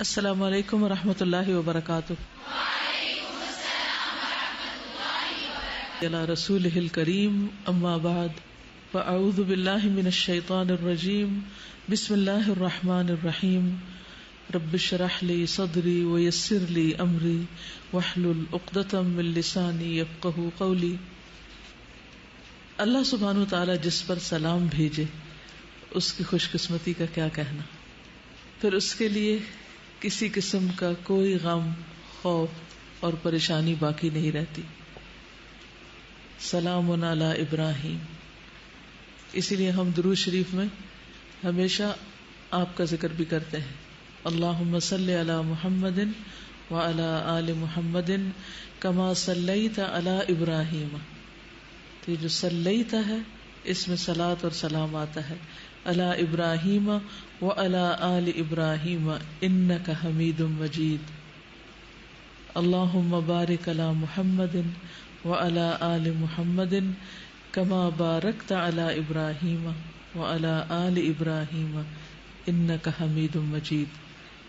السلام علیکم ورحمۃ اللہ وبرکاتہ. علی رسولہ الکریم اما بعد فاعوذ باللہ من الشیطان الرجیم بسم اللہ الرحمن الرحیم رب اشرح لی صدری ویسر لی امری واحلل عقدۃ من لسانی یفقہوا قولی. اللہ سبحانہ وتعالی جس پر سلام بھیجے اس کی خوش قسمتی کا کیا کہنا، پھر اس کے لیے کسی قسم کا کوئی غم، خوف اور پریشانی باقی نہیں رہتی. سلام علی ابراہیم. اسی لیے ہم درود شریف میں ہمیشہ آپ کا ذکر بھی کرتے ہیں، اللہم صلی علی محمد وعلی آل محمد کما صلیت علی ابراہیم. تو یہ جو صلیت ہے اس میں صلاۃ اور سلام آتا ہے، علی ابراہیم وعلی آل ابراہیم انک حمید مجید. اللہم بارک علی محمد وعلی آل محمد کما بارکت علی ابراہیم وعلی آل ابراہیم انک حمید مجید.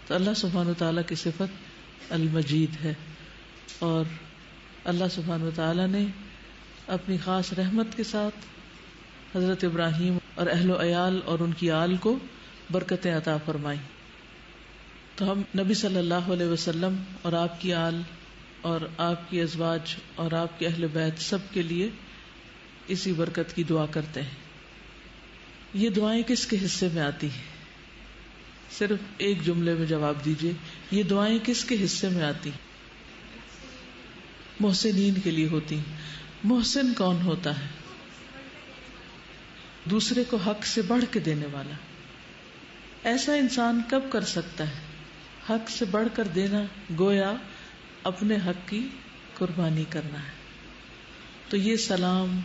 تو اللہ سبحانہ وتعالیٰ کی صفت المجید ہے، اور اللہ سبحانہ وتعالیٰ نے اپنی خاص رحمت کے ساتھ حضرت ابراہیم اور اہل و عیال اور ان کی آل کو برکتیں عطا فرمائی. تو ہم نبی صلی اللہ علیہ وسلم اور آپ کی آل اور آپ کی ازواج اور آپ کے اہل بیت سب کے لیے اسی برکت کی دعا کرتے ہیں. یہ دعائیں کس کے حصے میں آتی ہیں؟ صرف ایک جملے میں جواب دیجیے، یہ دعائیں کس کے حصے میں آتی ہیں؟ محسنین کے لیے ہوتی ہیں. محسن کون ہوتا ہے؟ دوسرے کو حق سے بڑھ کے دینے والا. ایسا انسان کب کر سکتا ہے؟ حق سے بڑھ کر دینا گویا اپنے حق کی قربانی کرنا ہے. تو یہ سلام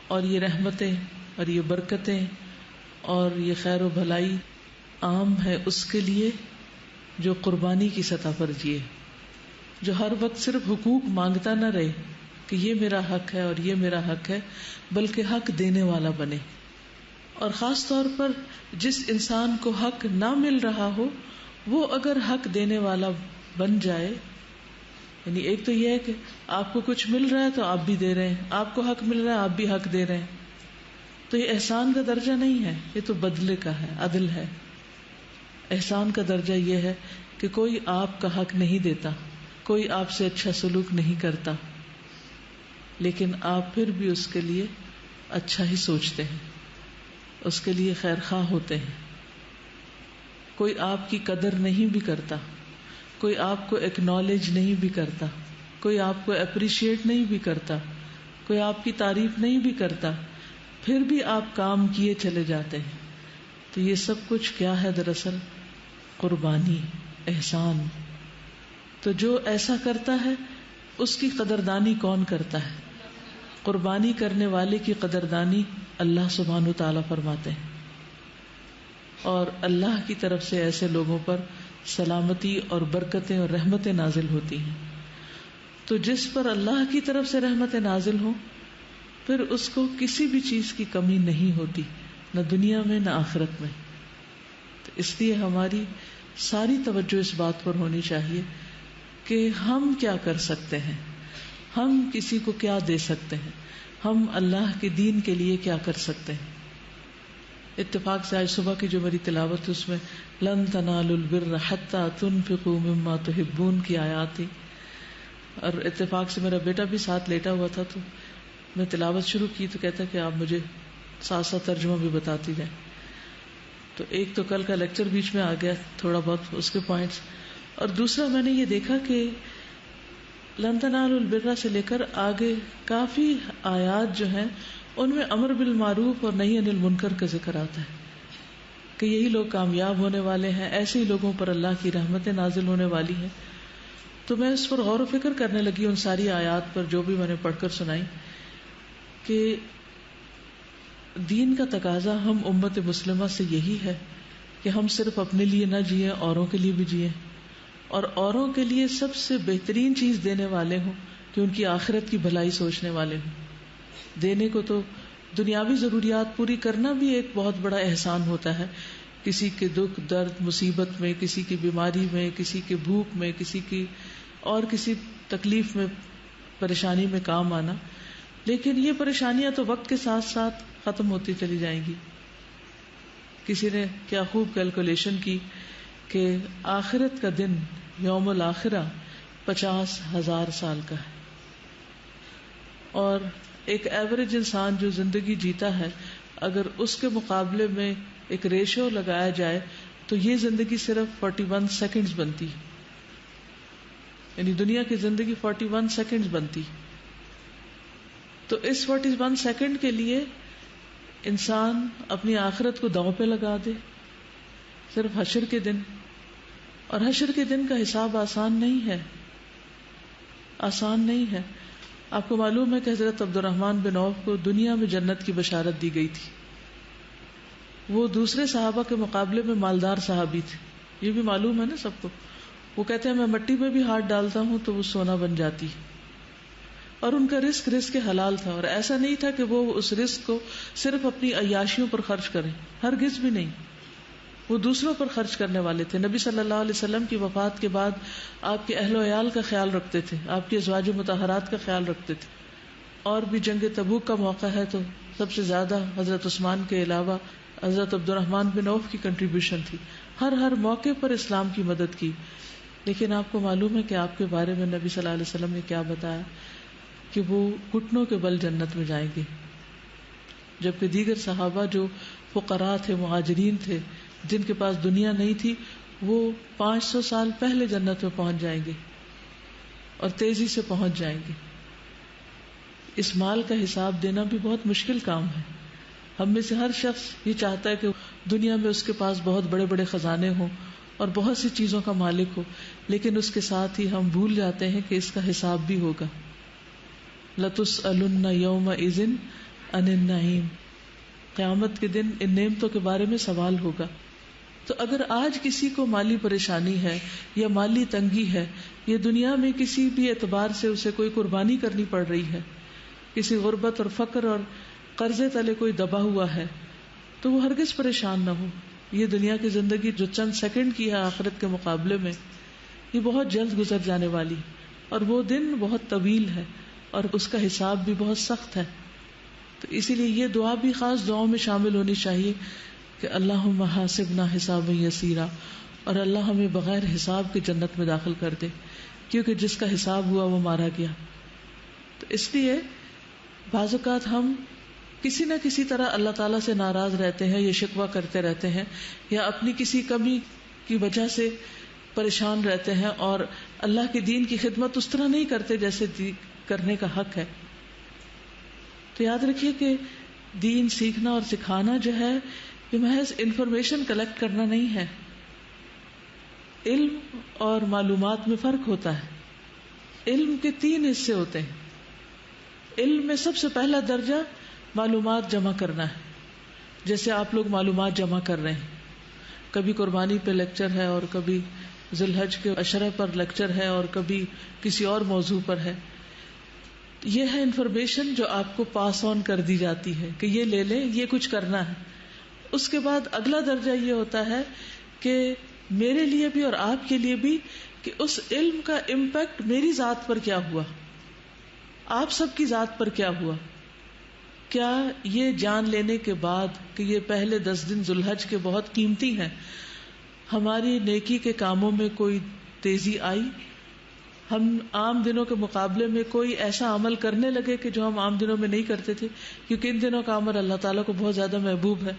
اور یہ رحمتیں اور یہ برکتیں اور یہ خیر و بھلائی عام ہے اس کے لیے جو قربانی کی سطح پر جیے، جو ہر وقت صرف حقوق مانگتا نہ رہے کہ یہ میرا حق ہے اور یہ میرا حق ہے، بلکہ حق دینے والا بنے. اور خاص طور پر جس انسان کو حق نہ مل رہا ہو وہ اگر حق دینے والا بن جائے، یعنی ایک تو یہ ہے کہ آپ کو کچھ مل رہا ہے تو آپ بھی دے رہے ہیں، آپ کو حق مل رہا ہے آپ بھی حق دے رہے ہیں، تو یہ احسان کا درجہ نہیں ہے، یہ تو بدلے کا ہے، عدل ہے. احسان کا درجہ یہ ہے کہ کوئی آپ کا حق نہیں دیتا، کوئی آپ سے اچھا سلوک نہیں کرتا، لیکن آپ پھر بھی اس کے لیے اچھا ہی سوچتے ہیں، اس کے لیے خیر خواہ ہوتے ہیں. کوئی آپ کی قدر نہیں بھی کرتا، کوئی آپ کو ایکنالج نہیں بھی کرتا، کوئی آپ کو اپریشیٹ نہیں بھی کرتا، کوئی آپ کی تعریف نہیں بھی کرتا، پھر بھی آپ کام کیے چلے جاتے ہیں. تو یہ سب کچھ کیا ہے؟ دراصل قربانی، احسان. تو جو ایسا کرتا ہے اس کی قدردانی کون کرتا ہے؟ قربانی کرنے والے کی قدردانی اللہ سبحانہ وتعالیٰ فرماتے ہیں. اور اللہ کی طرف سے ایسے لوگوں پر سلامتی اور برکتیں اور رحمتیں نازل ہوتی ہیں. تو جس پر اللہ کی طرف سے رحمتیں نازل ہوں پھر اس کو کسی بھی چیز کی کمی نہیں ہوتی، نہ دنیا میں نہ آخرت میں. تو اس لیے ہماری ساری توجہ اس بات پر ہونی چاہیے کہ ہم کیا کر سکتے ہیں، ہم کسی کو کیا دے سکتے ہیں، ہم اللہ کے دین کے لیے کیا کر سکتے ہیں. اتفاق سے آج صبح کی جو میری تلاوت ہے اس میں لن تنالوا البر حتی تنفقوا مما تحبون کی آیات تھی، اور اتفاق سے میرا بیٹا بھی ساتھ لیٹا ہوا تھا، تو میں تلاوت شروع کی تو کہتا کہ آپ مجھے ساتھ ساتھ ترجمہ بھی بتاتی جائیں. تو ایک تو کل کا لیکچر بیچ میں آ گیا، تھوڑا بہت اس کے پوائنٹس، اور دوسرا میں نے یہ دیکھا کہ لن تنالوا البر سے لے کر آگے کافی آیات جو ہیں ان میں امر بالمعروف اور نہی عن المنکر کا ذکر آتا ہے کہ یہی لوگ کامیاب ہونے والے ہیں، ایسے ہی لوگوں پر اللہ کی رحمتیں نازل ہونے والی ہیں. تو میں اس پر غور و فکر کرنے لگی ان ساری آیات پر جو بھی میں نے پڑھ کر سنائی، کہ دین کا تقاضا ہم امت مسلمہ سے یہی ہے کہ ہم صرف اپنے لیے نہ جئیں، اوروں کے لیے بھی جئیں، اور اوروں کے لیے سب سے بہترین چیز دینے والے ہوں کہ ان کی آخرت کی بھلائی سوچنے والے ہوں. دینے کو تو دنیاوی ضروریات پوری کرنا بھی ایک بہت بڑا احسان ہوتا ہے کسی کے دکھ درد مصیبت میں، کسی کی بیماری میں، کسی کے بھوک میں، کسی کی اور کسی تکلیف میں پریشانی میں کام آنا. لیکن یہ پریشانیاں تو وقت کے ساتھ ساتھ ختم ہوتی چلی جائیں گی. کسی نے کیا خوب کیلکولیشن کی کہ آخرت کا دن یوم الآخرہ 50,000 سال کا ہے، اور ایک ایوریج انسان جو زندگی جیتا ہے اگر اس کے مقابلے میں ایک ریشو لگایا جائے تو یہ زندگی صرف 41 سیکنڈز بنتی، یعنی دنیا کی زندگی 41 سیکنڈز بنتی. تو اس 41 سیکنڈ کے لیے انسان اپنی آخرت کو داؤں پہ لگا دے صرف حشر کے دن. اور حشر کے دن کا حساب آسان نہیں ہے، آسان نہیں ہے. آپ کو معلوم ہے کہ حضرت عبد الرحمن بن عوف کو دنیا میں جنت کی بشارت دی گئی تھی. وہ دوسرے صحابہ کے مقابلے میں مالدار صحابی تھے، یہ بھی معلوم ہے نا سب کو. وہ کہتے ہیں میں مٹی میں بھی ہاتھ ڈالتا ہوں تو وہ سونا بن جاتی. اور ان کا رزق حلال تھا، اور ایسا نہیں تھا کہ وہ اس رزق کو صرف اپنی عیاشیوں پر خرچ کریں، ہرگز بھی نہیں. وہ دوسروں پر خرچ کرنے والے تھے. نبی صلی اللہ علیہ وسلم کی وفات کے بعد آپ کے اہل و عیال کا خیال رکھتے تھے، آپ کی ازواج مطہرات کا خیال رکھتے تھے. اور بھی جنگ تبوک کا موقع ہے تو سب سے زیادہ حضرت عثمان کے علاوہ حضرت عبد الرحمن بن عوف کی کنٹریبیوشن تھی. ہر موقع پر اسلام کی مدد کی. لیکن آپ کو معلوم ہے کہ آپ کے بارے میں نبی صلی اللہ علیہ وسلم نے کیا بتایا کہ وہ گھٹنوں کے بل جنت میں جائیں گے، جبکہ دیگر صحابہ جو فقراء تھے، مہاجرین تھے، جن کے پاس دنیا نہیں تھی، وہ 500 سال پہلے جنت میں پہنچ جائیں گے اور تیزی سے پہنچ جائیں گے. اس مال کا حساب دینا بھی بہت مشکل کام ہے. ہم میں سے ہر شخص یہ چاہتا ہے کہ دنیا میں اس کے پاس بہت بڑے بڑے خزانے ہوں اور بہت سی چیزوں کا مالک ہو، لیکن اس کے ساتھ ہی ہم بھول جاتے ہیں کہ اس کا حساب بھی ہوگا. لَتُسْأَلُنَّ يَوْمَئِذٍ عَنِ النَّعِيمِ، قیامت کے دن ان نعمتوں کے بارے میں سوال ہوگا. تو اگر آج کسی کو مالی پریشانی ہے یا مالی تنگی ہے یا دنیا میں کسی بھی اعتبار سے اسے کوئی قربانی کرنی پڑ رہی ہے، کسی غربت اور فقر اور قرضے تلے کوئی دبا ہوا ہے، تو وہ ہرگز پریشان نہ ہو. یہ دنیا کی زندگی جو چند سیکنڈ کی ہے آخرت کے مقابلے میں، یہ بہت جلد گزر جانے والی، اور وہ دن بہت طویل ہے اور اس کا حساب بھی بہت سخت ہے. تو اسی لیے یہ دعا بھی خاص دعاؤں میں شامل ہونی چاہیے کہ اللہم حاسبنا حسابا یسیرا، اور اللہ ہمیں بغیر حساب کے جنت میں داخل کر دے، کیونکہ جس کا حساب ہوا وہ مارا گیا. تو اس لیے بعض اوقات ہم کسی نہ کسی طرح اللہ تعالیٰ سے ناراض رہتے ہیں یا شکوہ کرتے رہتے ہیں یا اپنی کسی کمی کی وجہ سے پریشان رہتے ہیں اور اللہ کے دین کی خدمت اس طرح نہیں کرتے جیسے کرنے کا حق ہے. تو یاد رکھیے کہ دین سیکھنا اور سکھانا جو ہے یہ محض انفارمیشن کلیکٹ کرنا نہیں ہے. علم اور معلومات میں فرق ہوتا ہے. علم کے 3 حصے ہوتے ہیں. علم میں سب سے پہلا درجہ معلومات جمع کرنا ہے. جیسے آپ لوگ معلومات جمع کر رہے ہیں، کبھی قربانی پہ لیکچر ہے اور کبھی ذی الحج کے عشرہ پر لیکچر ہے اور کبھی کسی اور موضوع پر ہے. یہ ہے انفارمیشن جو آپ کو پاس آن کر دی جاتی ہے کہ یہ لے لیں، یہ کچھ کرنا ہے. اس کے بعد اگلا درجہ یہ ہوتا ہے کہ میرے لیے بھی اور آپ کے لیے بھی کہ اس علم کا امپیکٹ میری ذات پر کیا ہوا، آپ سب کی ذات پر کیا ہوا. کیا یہ جان لینے کے بعد کہ یہ پہلے 10 دن ذی الحج کے بہت قیمتی ہیں، ہماری نیکی کے کاموں میں کوئی تیزی آئی؟ ہم عام دنوں کے مقابلے میں کوئی ایسا عمل کرنے لگے کہ جو ہم عام دنوں میں نہیں کرتے تھے، کیونکہ ان دنوں کا عمل اللہ تعالیٰ کو بہت زیادہ محبوب ہے.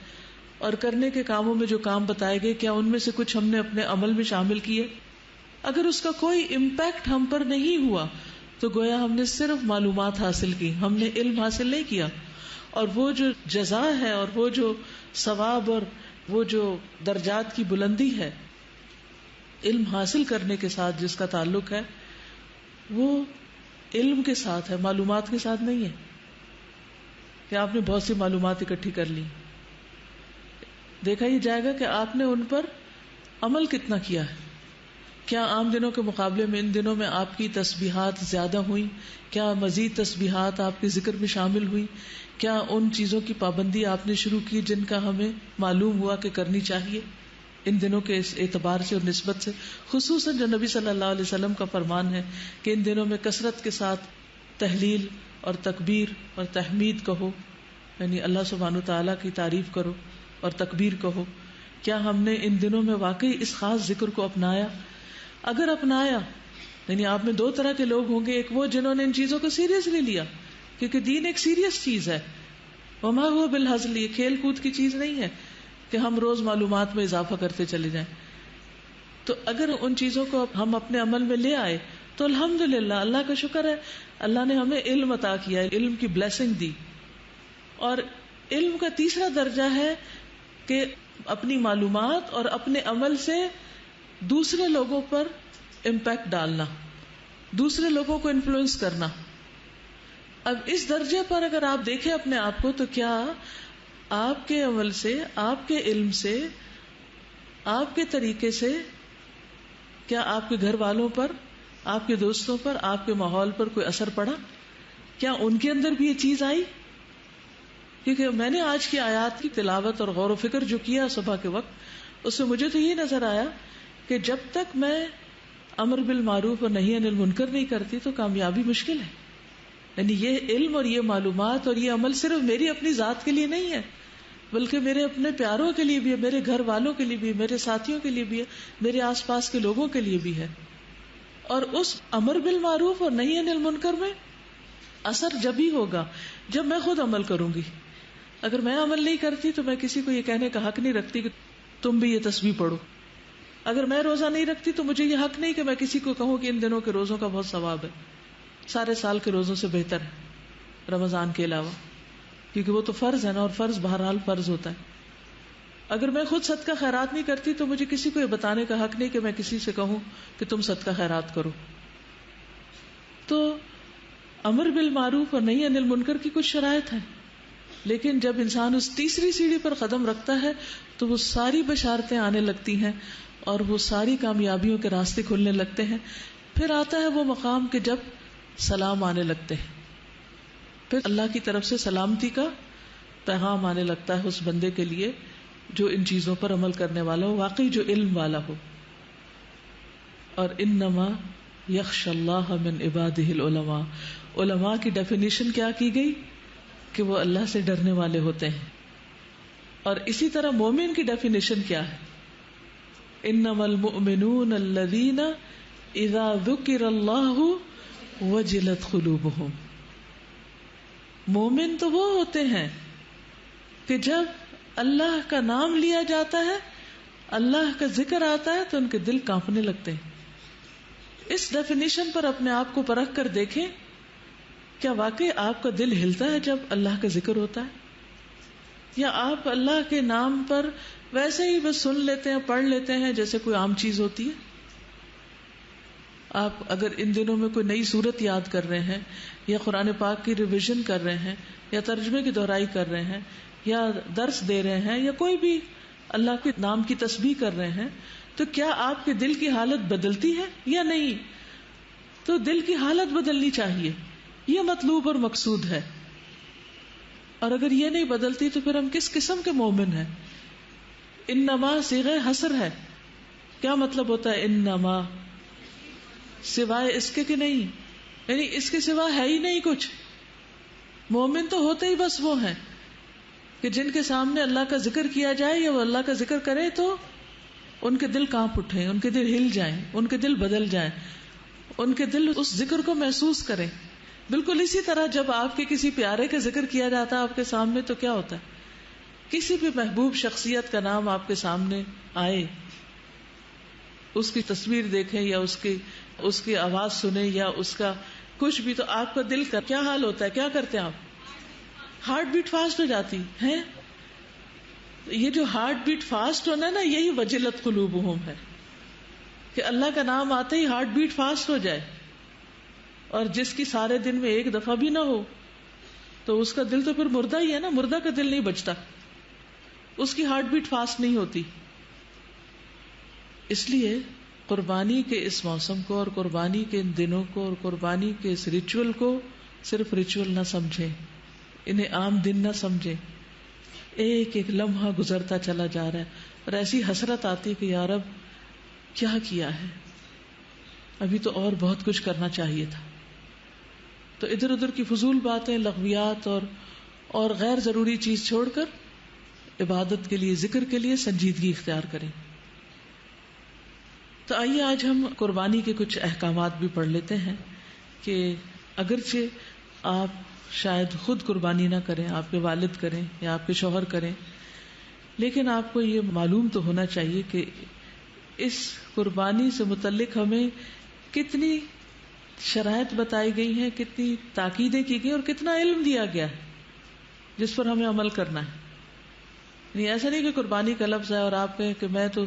اور کرنے کے کاموں میں جو کام بتائے گئے، کیا ان میں سے کچھ ہم نے اپنے عمل میں شامل کیے؟ اگر اس کا کوئی امپیکٹ ہم پر نہیں ہوا تو گویا ہم نے صرف معلومات حاصل کی، ہم نے علم حاصل نہیں کیا. اور وہ جو جزا ہے اور وہ جو ثواب اور وہ جو درجات کی بلندی ہے علم حاصل کرنے کے ساتھ جس کا تعلق ہے، وہ علم کے ساتھ ہے، معلومات کے ساتھ نہیں ہے کہ آپ نے بہت سی معلومات اکٹھی کر لی. دیکھا یہ جائے گا کہ آپ نے ان پر عمل کتنا کیا ہے، کیا عام دنوں کے مقابلے میں ان دنوں میں آپ کی تسبیحات زیادہ ہوئیں؟ کیا مزید تسبیحات آپ کے ذکر میں شامل ہوئیں؟ کیا ان چیزوں کی پابندی آپ نے شروع کی جن کا ہمیں معلوم ہوا کہ کرنی چاہیے ان دنوں کے اس اعتبار سے اور نسبت سے؟ خصوصاً جو نبی صلی اللہ علیہ وسلم کا فرمان ہے کہ ان دنوں میں کثرت کے ساتھ تحلیل اور تکبیر اور تحمید کہو، یعنی اللہ سبحانہ تعالیٰ کی تعریف کرو اور تکبیر کہو. کیا ہم نے ان دنوں میں واقعی اس خاص ذکر کو اپنایا؟ اگر اپنایا، یعنی آپ میں دو طرح کے لوگ ہوں گے، ایک وہ جنہوں نے ان چیزوں کو سیریسلی لیا، کیونکہ دین ایک سیریس چیز ہے، وما ہوا بالہزل، یہ کھیل کود کی چیز نہیں ہے کہ ہم روز معلومات میں اضافہ کرتے چلے جائیں. تو اگر ان چیزوں کو ہم اپنے عمل میں لے آئے تو الحمدللہ، اللہ کا شکر ہے، اللہ نے ہمیں علم عطا کیا، علم کی بلیسنگ دی. اور علم کا تیسرا درجہ ہے کہ اپنی معلومات اور اپنے عمل سے دوسرے لوگوں پر امپیکٹ ڈالنا، دوسرے لوگوں کو انفلوئنس کرنا. اب اس درجے پر اگر آپ دیکھیں اپنے آپ کو، تو کیا آپ کے عمل سے، آپ کے علم سے، آپ کے طریقے سے، کیا آپ کے گھر والوں پر، آپ کے دوستوں پر، آپ کے ماحول پر کوئی اثر پڑا؟ کیا ان کے اندر بھی یہ چیز آئی؟ کیونکہ میں نے آج کی آیات کی تلاوت اور غور و فکر جو کیا صبح کے وقت، اس سے مجھے تو یہ نظر آیا کہ جب تک میں امر بالمعروف اور نہی عن المنکر نہیں کرتی تو کامیابی مشکل ہے. یعنی یہ علم اور یہ معلومات اور یہ عمل صرف میری اپنی ذات کے لیے نہیں ہے، بلکہ میرے اپنے پیاروں کے لیے بھی ہے، میرے گھر والوں کے لیے بھی ہے، میرے ساتھیوں کے لیے بھی ہے، میرے آس پاس کے لوگوں کے لیے بھی ہے. اور اس امر بالمعروف اور نہی عن المنکر میں اثر جب ہی ہوگا جب میں خود عمل کروں گی. اگر میں عمل نہیں کرتی تو میں کسی کو یہ کہنے کا حق نہیں رکھتی کہ تم بھی یہ تسبیح پڑھو. اگر میں روزہ نہیں رکھتی تو مجھے یہ حق نہیں کہ میں کسی کو کہوں کہ ان دنوں کے روزوں کا بہت ثواب ہے، سارے سال کے روزوں سے بہتر ہے رمضان کے علاوہ، کیونکہ وہ تو فرض ہے نا، اور فرض بہرحال فرض ہوتا ہے. اگر میں خود صدقہ خیرات نہیں کرتی تو مجھے کسی کو یہ بتانے کا حق نہیں کہ میں کسی سے کہوں کہ تم صدقہ خیرات کرو. تو امر بالمعروف اور نہی عن المنکر کی کچھ شرائط ہیں، لیکن جب انسان اس تیسری سیڑھی پر قدم رکھتا ہے تو وہ ساری بشارتیں آنے لگتی ہیں اور وہ ساری کامیابیوں کے راستے کھلنے لگتے ہیں. پھر آتا ہے وہ مقام کہ جب سلام آنے لگتے ہیں، پھر اللہ کی طرف سے سلامتی کا پیغام آنے لگتا ہے اس بندے کے لیے جو ان چیزوں پر عمل کرنے والا ہو، واقعی جو علم والا ہو. اور انما یخش اللہ من عبادہ العلماء، علماء کی ڈیفینیشن کیا کی گئی کہ وہ اللہ سے ڈرنے والے ہوتے ہیں. اور اسی طرح مومن کی ڈیفینیشن کیا ہے؟ انما المؤمنون الذین اذا ذکر اللہ وجلت قلوبہم. مومن تو وہ ہوتے ہیں کہ جب اللہ کا نام لیا جاتا ہے، اللہ کا ذکر آتا ہے تو ان کے دل کانپنے لگتے ہیں. اس ڈیفینیشن پر اپنے آپ کو پرکھ کر دیکھیں، کیا واقعی آپ کا دل ہلتا ہے جب اللہ کا ذکر ہوتا ہے، یا آپ اللہ کے نام پر ویسے ہی بس سن لیتے ہیں، پڑھ لیتے ہیں جیسے کوئی عام چیز ہوتی ہے. آپ اگر ان دنوں میں کوئی نئی صورت یاد کر رہے ہیں، یا قرآن پاک کی ریویژن کر رہے ہیں، یا ترجمے کی دہرائی کر رہے ہیں، یا درس دے رہے ہیں، یا کوئی بھی اللہ کے نام کی تسبیح کر رہے ہیں، تو کیا آپ کے دل کی حالت بدلتی ہے یا نہیں؟ تو دل کی حالت بدلنی چاہیے، یہ مطلوب اور مقصود ہے. اور اگر یہ نہیں بدلتی تو پھر ہم کس قسم کے مومن ہیں؟ انما صیغہ حصر ہے. کیا مطلب ہوتا ہے انما؟ سوائے اس کے کہ نہیں، یعنی اس کے سوا ہے ہی نہیں کچھ. مومن تو ہوتے ہی بس وہ ہیں کہ جن کے سامنے اللہ کا ذکر کیا جائے یا وہ اللہ کا ذکر کرے تو ان کے دل کانپ اٹھیں، ان کے دل ہل جائیں، ان کے دل بدل جائیں، ان کے دل اس ذکر کو محسوس کریں. بالکل اسی طرح جب آپ کے کسی پیارے کا ذکر کیا جاتا ہے آپ کے سامنے تو کیا ہوتا ہے؟ کسی بھی محبوب شخصیت کا نام آپ کے سامنے آئے، اس کی تصویر دیکھیں یا اس کی آواز سنیں یا اس کا کچھ بھی، تو آپ کا دل کا کیا حال ہوتا ہے؟ کیا کرتے ہیں آپ؟ ہارٹ بیٹ فاسٹ ہو جاتی ہے. یہ جو ہارٹ بیٹ فاسٹ ہونا ہے نا، یہی وجلت قلوبہم ہے کہ اللہ کا نام آتے ہی ہارٹ بیٹ فاسٹ ہو جائے. اور جس کی سارے دن میں ایک دفعہ بھی نہ ہو تو اس کا دل تو پھر مردہ ہی ہے نا، مردہ کا دل نہیں بچتا، اس کی ہارٹ بیٹ فاسٹ نہیں ہوتی. اس لیے قربانی کے اس موسم کو اور قربانی کے ان دنوں کو اور قربانی کے اس ریچول کو صرف ریچول نہ سمجھیں، انہیں عام دن نہ سمجھیں. ایک ایک لمحہ گزرتا چلا جا رہا ہے اور ایسی حسرت آتی کہ یا رب کیا کیا ہے، ابھی تو اور بہت کچھ کرنا چاہیے تھا. تو ادھر ادھر کی فضول باتیں، لغویات اور غیر ضروری چیز چھوڑ کر عبادت کے لیے، ذکر کے لیے سنجیدگی اختیار کریں. تو آئیے آج ہم قربانی کے کچھ احکامات بھی پڑھ لیتے ہیں کہ اگرچہ آپ شاید خود قربانی نہ کریں، آپ کے والد کریں یا آپ کے شوہر کریں، لیکن آپ کو یہ معلوم تو ہونا چاہیے کہ اس قربانی سے متعلق ہمیں کتنی شرائط بتائی گئی ہیں، کتنی تاکیدیں کی گئی اور کتنا علم دیا گیا ہے جس پر ہمیں عمل کرنا ہے. یعنی ایسا نہیں کہ قربانی کا لفظ ہے اور آپ کہیں کہ میں تو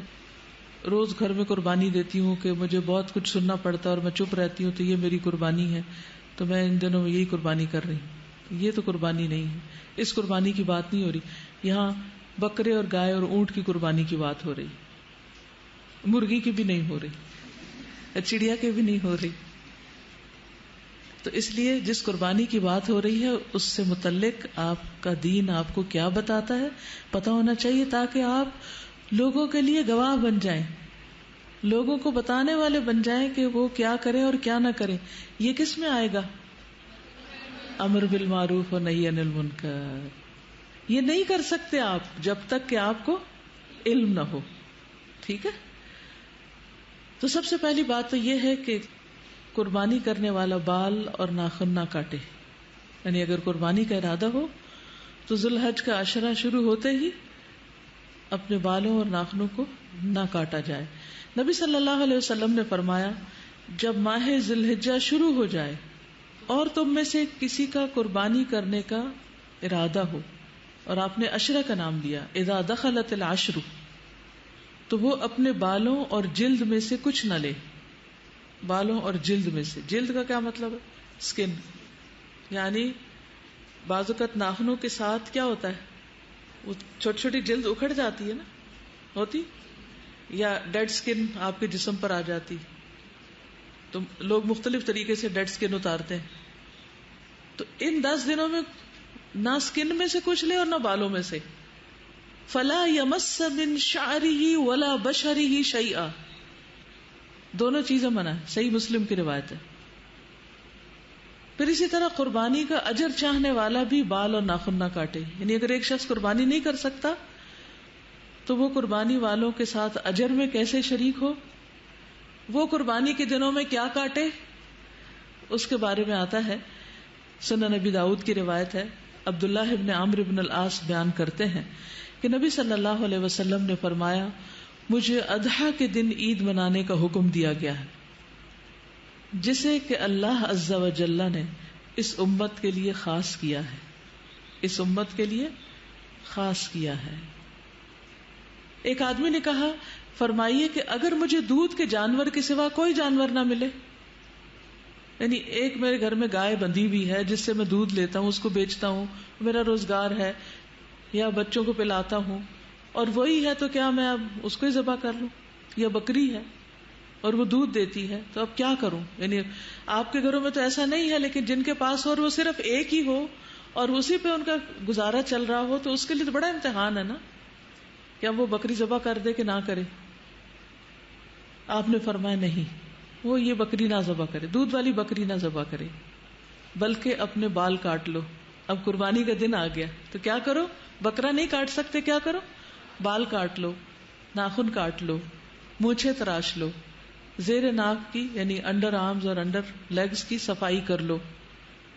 روز گھر میں قربانی دیتی ہوں کہ مجھے بہت کچھ سننا پڑتا ہے اور میں چپ رہتی ہوں تو یہ میری قربانی ہے، تو میں ان دنوں میں یہی قربانی کر رہی ہوں. یہ تو قربانی نہیں ہے، اس قربانی کی بات نہیں ہو رہی. یہاں بکرے اور گائے اور اونٹ کی قربانی کی بات ہو رہی، مرغی کی بھی نہیں ہو رہی، چڑیا کی بھی نہیں ہو رہی. تو اس لیے جس قربانی کی بات ہو رہی ہے اس سے متعلق آپ کا دین آپ کو کیا بتاتا ہے پتہ ہونا چاہیے، تاکہ آپ لوگوں کے لیے گواہ بن جائیں، لوگوں کو بتانے والے بن جائیں کہ وہ کیا کریں اور کیا نہ کریں. یہ کس میں آئے گا؟ امر بالمعروف و نہی عن المنکر. یہ نہیں کر سکتے آپ جب تک کہ آپ کو علم نہ ہو. ٹھیک ہے؟ تو سب سے پہلی بات تو یہ ہے کہ قربانی کرنے والا بال اور ناخن نہ کاٹے. یعنی اگر قربانی کا ارادہ ہو تو ذی الحج کا عشرہ شروع ہوتے ہی اپنے بالوں اور ناخنوں کو نہ کاٹا جائے. نبی صلی اللہ علیہ وسلم نے فرمایا جب ماہ ذی الحجہ شروع ہو جائے اور تم میں سے کسی کا قربانی کرنے کا ارادہ ہو، اور آپ نے عشرہ کا نام لیا، اذا دخلت العشر، تو وہ اپنے بالوں اور جلد میں سے کچھ نہ لے. بالوں اور جلد میں سے، جلد کا کیا مطلب ہے؟ سکن. یعنی بعض اوقات ناخنوں کے ساتھ کیا ہوتا ہے، وہ چھوٹی چھوٹی جلد اکھڑ جاتی ہے نا، ہوتی، یا ڈیڈ سکن آپ کے جسم پر آ جاتی، تو لوگ مختلف طریقے سے ڈیڈ سکن اتارتے ہیں. تو ان 10 دنوں میں نہ سکن میں سے کچھ لے اور نہ بالوں میں سے. فلا یمس من شعرہ ولا بشرہ شیئا، دونوں چیزیں منع ہے. صحیح مسلم کی روایت ہے. پھر اسی طرح قربانی کا اجر چاہنے والا بھی بال اور ناخن نہ کاٹے. یعنی اگر ایک شخص قربانی نہیں کر سکتا تو وہ قربانی والوں کے ساتھ اجر میں کیسے شریک ہو، وہ قربانی کے دنوں میں کیا کاٹے، اس کے بارے میں آتا ہے. سنن نبی داؤد کی روایت ہے، عبداللہ ابن عمرو ابن العاص بیان کرتے ہیں کہ نبی صلی اللہ علیہ وسلم نے فرمایا مجھے اضحیٰ کے دن عید منانے کا حکم دیا گیا ہے، جسے کہ اللہ عز و جل نے اس امت کے لیے خاص کیا ہے، اس امت کے لیے خاص کیا ہے. ایک آدمی نے کہا فرمائیے کہ اگر مجھے دودھ کے جانور کے سوا کوئی جانور نہ ملے، یعنی ایک میرے گھر میں گائے بندھی ہوئی ہے جس سے میں دودھ لیتا ہوں، اس کو بیچتا ہوں، میرا روزگار ہے، یا بچوں کو پلاتا ہوں، اور وہی ہے تو کیا میں اب اس کو ہی ذبح کر لوں؟ یا بکری ہے اور وہ دودھ دیتی ہے تو اب کیا کروں؟ یعنی آپ کے گھروں میں تو ایسا نہیں ہے، لیکن جن کے پاس اور وہ صرف ایک ہی ہو اور اسی پہ ان کا گزارا چل رہا ہو تو اس کے لیے تو بڑا امتحان ہے نا، کیا وہ بکری ذبح کر دے کہ نہ کرے؟ آپ نے فرمایا نہیں، وہ یہ بکری نہ ذبح کرے، دودھ والی بکری نہ ذبح کرے، بلکہ اپنے بال کاٹ لو. اب قربانی کا دن آ گیا تو کیا کرو؟ بکرا نہیں کاٹ سکتے، کیا کرو؟ بال کاٹ لو، ناخن کاٹ لو، مونچھیں تراش لو، زیر ناک کی یعنی انڈر آرمز اور انڈر لیگز کی صفائی کر لو.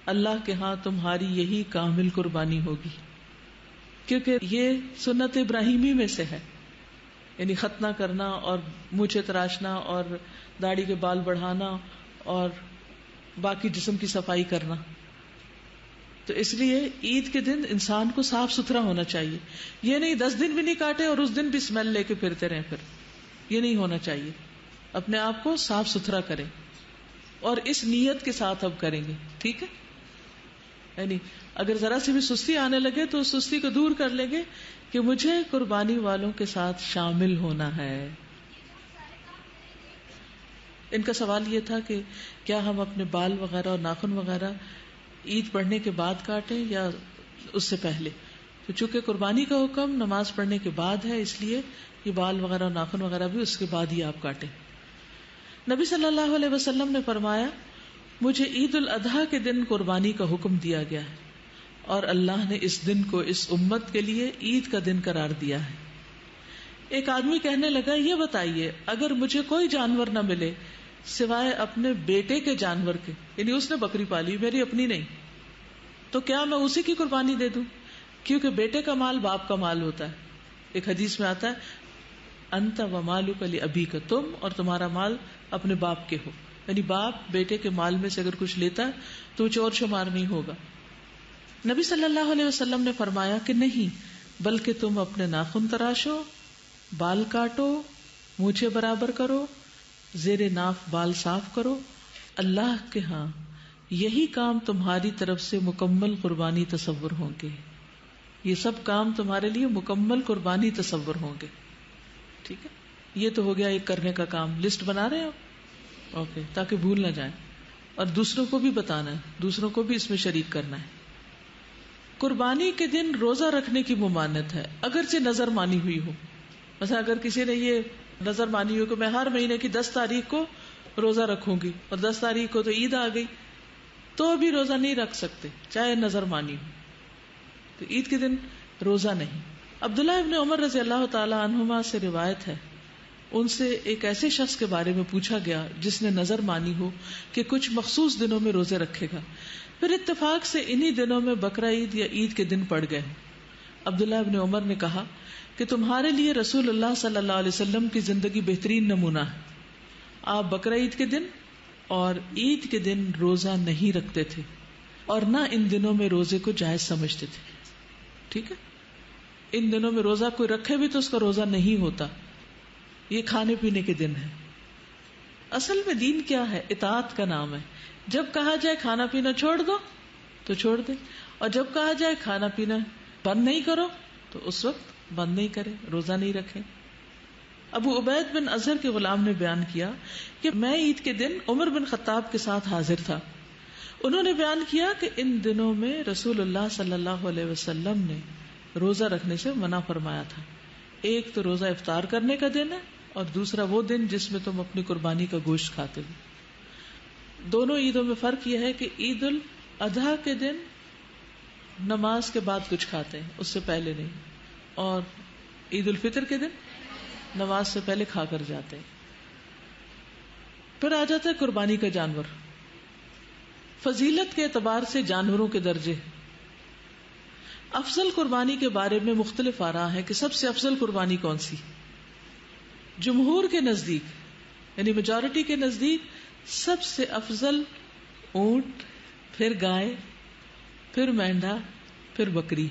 اللہ کے ہاں تمہاری یہی کامل قربانی ہوگی، کیونکہ یہ سنت ابراہیمی میں سے ہے، یعنی ختنہ کرنا اور مونچھیں تراشنا اور داڑھی کے بال بڑھانا اور باقی جسم کی صفائی کرنا. تو اس لیے عید کے دن انسان کو صاف ستھرا ہونا چاہیے. یہ نہیں 10 دن بھی نہیں کاٹے اور اس دن بھی اسمیل لے کے پھرتے رہیں، پھر یہ نہیں ہونا چاہیے. اپنے آپ کو صاف ستھرا کریں اور اس نیت کے ساتھ اب کریں گے. ٹھیک ہے؟ یعنی اگر ذرا سی بھی سستی آنے لگے تو اس سستی کو دور کر لیں گے کہ مجھے قربانی والوں کے ساتھ شامل ہونا ہے. ان کا سوال یہ تھا کہ کیا ہم اپنے بال وغیرہ اور ناخن وغیرہ عید پڑھنے کے بعد کاٹیں یا اس سے پہلے؟ تو چونکہ قربانی کا حکم نماز پڑھنے کے بعد ہے، اس لیے یہ بال وغیرہ اور ناخن وغیرہ بھی اس کے بعد ہی آپ کاٹیں۔ نبی صلی اللہ علیہ وسلم نے فرمایا، مجھے عید الاضحیٰ کے دن قربانی کا حکم دیا گیا ہے، اور اللہ نے اس دن کو اس امت کے لیے عید کا دن قرار دیا ہے۔ ایک آدمی کہنے لگا، یہ بتائیے اگر مجھے کوئی جانور نہ ملے سوائے اپنے بیٹے کے جانور کے، یعنی اس نے بکری پالی، میری اپنی نہیں، تو کیا میں اسی کی قربانی دے دوں؟ کیونکہ بیٹے کا مال باپ کا مال ہوتا ہے۔ ایک حدیث میں آتا ہے، انت و مالک لابیک، تم اور تمہارا مال اپنے باپ کے ہو، یعنی باپ بیٹے کے مال میں سے اگر کچھ لیتا ہے تو چور شمار نہیں ہوگا۔ نبی صلی اللہ علیہ وسلم نے فرمایا کہ نہیں، بلکہ تم اپنے ناخن تراشو، بال کاٹو، مونچھیں برابر کرو، زیر ناف بال صاف کرو، اللہ کے ہاں یہی کام تمہاری طرف سے مکمل قربانی تصور ہوں گے۔ یہ سب کام تمہارے لیے مکمل قربانی تصور ہوں گے۔ ٹھیک ہے، یہ تو ہو گیا ایک کرنے کا کام۔ لسٹ بنا رہے ہیں آپ؟ اوکے، تاکہ بھول نہ جائیں، اور دوسروں کو بھی بتانا ہے، دوسروں کو بھی اس میں شریک کرنا ہے۔ قربانی کے دن روزہ رکھنے کی ممانعت ہے، اگرچہ نظر مانی ہوئی ہو۔ مثلا اگر کسی نے یہ نظر مانی ہو کہ میں ہر مہینے کی 10 تاریخ کو روزہ رکھوں گی، اور 10 تاریخ کو تو عید آ گئی، تو ابھی روزہ نہیں رکھ سکتے چاہے نظر مانی ہو، تو عید کے دن روزہ نہیں۔ عبداللہ ابن عمر رضی اللہ تعالی عنہما سے روایت ہے، ان سے ایک ایسے شخص کے بارے میں پوچھا گیا جس نے نظر مانی ہو کہ کچھ مخصوص دنوں میں روزے رکھے گا، پھر اتفاق سے انہی دنوں میں بقرہ عید یا عید کے دن پڑ گئے۔ عبداللہ ابن عمر نے کہا کہ تمہارے لیے رسول اللہ صلی اللہ علیہ وسلم کی زندگی بہترین نمونہ ہے، آپ بقرہ عید کے دن اور عید کے دن روزہ نہیں رکھتے تھے، اور نہ ان دنوں میں روزے کو جائز سمجھتے تھے۔ ٹھیک ہے، ان دنوں میں روزہ کوئی رکھے بھی تو اس کا روزہ نہیں ہوتا، یہ کھانے پینے کے دن ہے۔ اصل میں دین کیا ہے؟ اطاعت کا نام ہے۔ جب کہا جائے کھانا پینا چھوڑ دو تو چھوڑ دے، اور جب کہا جائے کھانا پینا بند نہیں کرو تو اس وقت بند نہیں کرے، روزہ نہیں رکھے۔ ابو عبید بن اظہر کے غلام نے بیان کیا کہ میں عید کے دن عمر بن خطاب کے ساتھ حاضر تھا، انہوں نے بیان کیا کہ ان دنوں میں رسول اللہ صلی اللہ علیہ وسلم نے روزہ رکھنے سے منع فرمایا تھا۔ ایک تو روزہ افطار کرنے کا دن ہے، اور دوسرا وہ دن جس میں تم اپنی قربانی کا گوشت کھاتے ہو۔ دونوں عیدوں میں فرق یہ ہے کہ عید الاضحیٰ کے دن نماز کے بعد کچھ کھاتے ہیں، اس سے پہلے نہیں، اور عید الفطر کے دن نماز سے پہلے کھا کر جاتے ہیں۔ پھر آ جاتا ہے قربانی کا جانور۔ فضیلت کے اعتبار سے جانوروں کے درجے، افضل قربانی کے بارے میں مختلف آراء ہے کہ سب سے افضل قربانی کون سی۔ جمہور کے نزدیک، یعنی میجورٹی کے نزدیک، سب سے افضل اونٹ، پھر گائے، پھر مینڈھا، پھر بکری،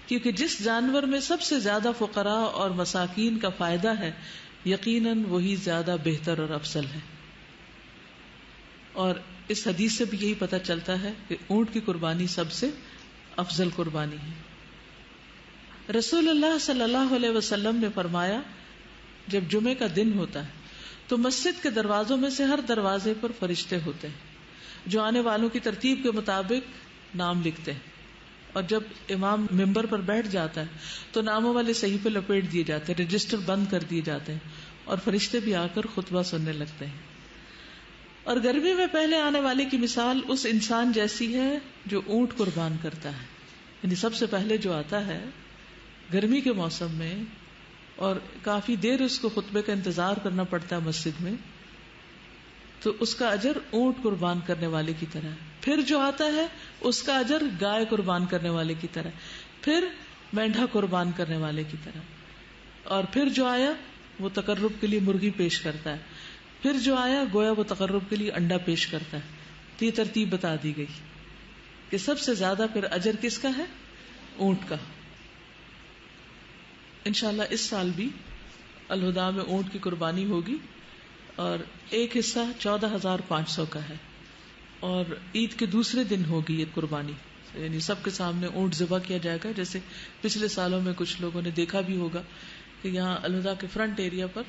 کیونکہ جس جانور میں سب سے زیادہ فقراء اور مساکین کا فائدہ ہے یقیناً وہی زیادہ بہتر اور افضل ہے۔ اور اس حدیث سے بھی یہی پتہ چلتا ہے کہ اونٹ کی قربانی سب سے افضل قربانی ہے۔ رسول اللہ صلی اللہ علیہ وسلم نے فرمایا، جب جمعے کا دن ہوتا ہے تو مسجد کے دروازوں میں سے ہر دروازے پر فرشتے ہوتے ہیں جو آنے والوں کی ترتیب کے مطابق نام لکھتے ہیں، اور جب امام ممبر پر بیٹھ جاتا ہے تو ناموں والے صحیفے لپیٹ دیے جاتے ہیں، رجسٹر بند کر دیے جاتے ہیں، اور فرشتے بھی آ کر خطبہ سننے لگتے ہیں۔ اور گرمی میں پہلے آنے والے کی مثال اس انسان جیسی ہے جو اونٹ قربان کرتا ہے، یعنی سب سے پہلے جو آتا ہے گرمی کے موسم میں، اور کافی دیر اس کو خطبے کا انتظار کرنا پڑتا ہے مسجد میں، تو اس کا اجر اونٹ قربان کرنے والے کی طرح ہے۔ پھر جو آتا ہے اس کا اجر گائے قربان کرنے والے کی طرح، پھر مینڈھا قربان کرنے والے کی طرح، اور پھر جو آیا وہ تقرب کے لیے مرغی پیش کرتا ہے، پھر جو آیا گویا وہ تقرب کے لیے انڈا پیش کرتا ہے۔ تو یہ ترتیب بتا دی گئی کہ سب سے زیادہ پھر اجر کس کا ہے؟ اونٹ کا۔ انشاءاللہ اس سال بھی الہدا میں اونٹ کی قربانی ہوگی، اور ایک حصہ 14,500 کا ہے، اور عید کے دوسرے دن ہوگی یہ قربانی، یعنی سب کے سامنے اونٹ ذبح کیا جائے گا، جیسے پچھلے سالوں میں کچھ لوگوں نے دیکھا بھی ہوگا کہ یہاں الہدا کے فرنٹ ایریا پر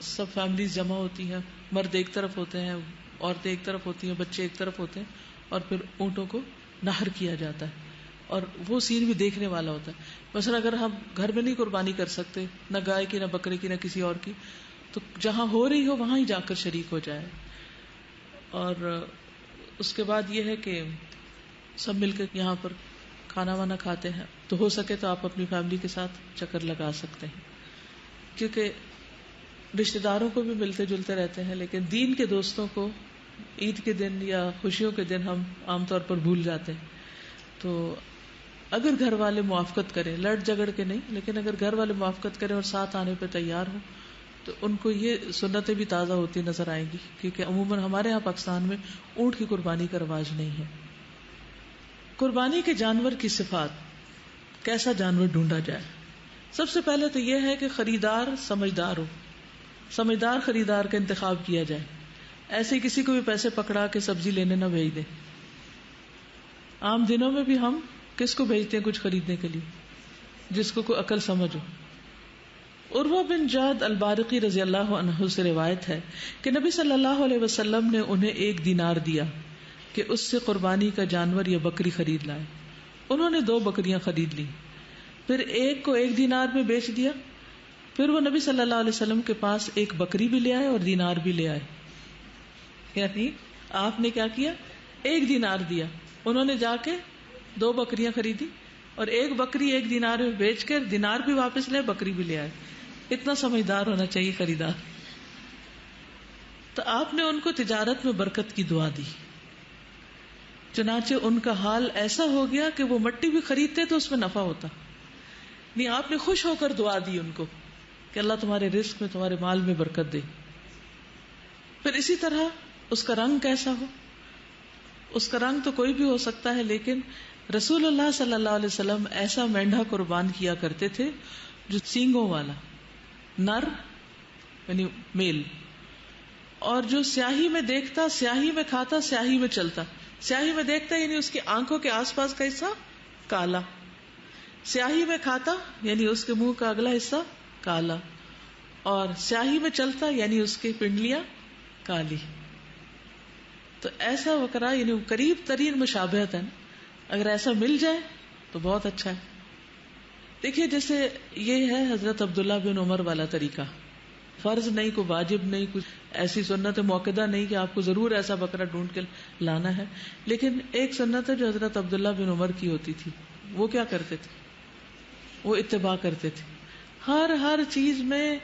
سب فیملیز جمع ہوتی ہیں، مرد ایک طرف ہوتے ہیں، عورتیں ایک طرف ہوتی ہیں، بچے ایک طرف ہوتے ہیں، اور پھر اونٹوں کو نہر کیا جاتا ہے، اور وہ سین بھی دیکھنے والا ہوتا ہے. مثلا اگر ہم گھر میں نہیں قربانی کر سکتے، نہ گائے کی، نہ بکرے کی، نہ کسی اور کی، تو جہاں ہو رہی ہو وہاں ہی جا کر شریک ہو جائے. اور اس کے بعد یہ ہے کہ سب مل کے یہاں پر کھانا وانا کھاتے ہیں. تو ہو سکے تو آپ اپنی فیملی کے ساتھ چکر لگا سکتے ہیں، کیونکہ رشتے داروں کو بھی ملتے جلتے رہتے ہیں، لیکن دین کے دوستوں کو عید کے دن یا خوشیوں کے دن ہم عام طور پر بھول جاتے ہیں. تو اگر گھر والے موافقت کریں، لڑ جھگڑ کے نہیں، لیکن اگر گھر والے موافقت کریں اور ساتھ آنے پہ تیار ہوں، تو ان کو یہ سنتیں بھی تازہ ہوتی نظر آئیں گی. کیونکہ عموماً ہمارے یہاں پاکستان میں اونٹ کی قربانی کا رواج نہیں ہے. قربانی کے جانور کی صفات، کیسا جانور ڈھونڈا جائے؟ سب سے پہلے تو یہ ہے کہ خریدار سمجھدار ہو، سمجھدار خریدار کا انتخاب کیا جائے. ایسے کسی کو بھی پیسے پکڑا کے سبزی لینے نہ بھیج دیں. عام دنوں میں بھی ہم کس کو بھیجتے ہیں کچھ خریدنے کے لیے؟ جس کو کوئی عقل سمجھ ہو. عروہ بن جعد البارقی رضی اللہ عنہ سے روایت ہے کہ نبی صلی اللہ علیہ وسلم نے انہیں 1 دینار دیا کہ اس سے قربانی کا جانور یا بکری خرید لائے. انہوں نے 2 بکریاں خرید لی، پھر ایک کو 1 دینار میں بیچ دیا. پھر وہ نبی صلی اللہ علیہ وسلم کے پاس 1 بکری بھی لے آئے اور دینار بھی لے آئے. یعنی آپ نے کیا کیا؟ 1 دینار دیا، انہوں نے جا کے 2 بکریاں خریدی اور 1 بکری 1 دینار میں بیچ کر دینار بھی واپس لے، بکری بھی لے آئے. اتنا سمجھدار ہونا چاہیے خریدار. تو آپ نے ان کو تجارت میں برکت کی دعا دی. چنانچہ ان کا حال ایسا ہو گیا کہ وہ مٹی بھی خریدتے تو اس میں نفع ہوتا. نہیں، آپ نے خوش ہو کر دعا دی ان کو کہ اللہ تمہارے رزق میں، تمہارے مال میں برکت دے. پھر اسی طرح اس کا رنگ کیسا ہو؟ اس کا رنگ تو کوئی بھی ہو سکتا ہے، لیکن رسول اللہ صلی اللہ علیہ وسلم ایسا مینڈھا قربان کیا کرتے تھے جو سینگوں والا، نر یعنی میل، اور جو سیاہی میں دیکھتا، سیاہی میں کھاتا، سیاہی میں چلتا. سیاہی میں دیکھتا یعنی اس کی آنکھوں کے آس پاس کا حصہ کالا، سیاہی میں کھاتا یعنی اس کے منہ کا اگلا حصہ کالا، اور سیاہی میں چلتا یعنی اس کی پنڈلیاں کالی. تو ایسا بکرا یعنی قریب ترین مشابہت ہے. اگر ایسا مل جائے تو بہت اچھا ہے. دیکھیے جیسے یہ ہے حضرت عبداللہ بن عمر والا طریقہ، فرض نہیں، کوئی واجب نہیں، کچھ ایسی سنت موقدہ نہیں کہ آپ کو ضرور ایسا بکرا ڈھونڈ کے لانا ہے. لیکن ایک سنت ہے جو حضرت عبداللہ بن عمر کی ہوتی تھی. وہ کیا کرتے تھے؟ وہ اتباع کرتے تھے. ہر چیز میں،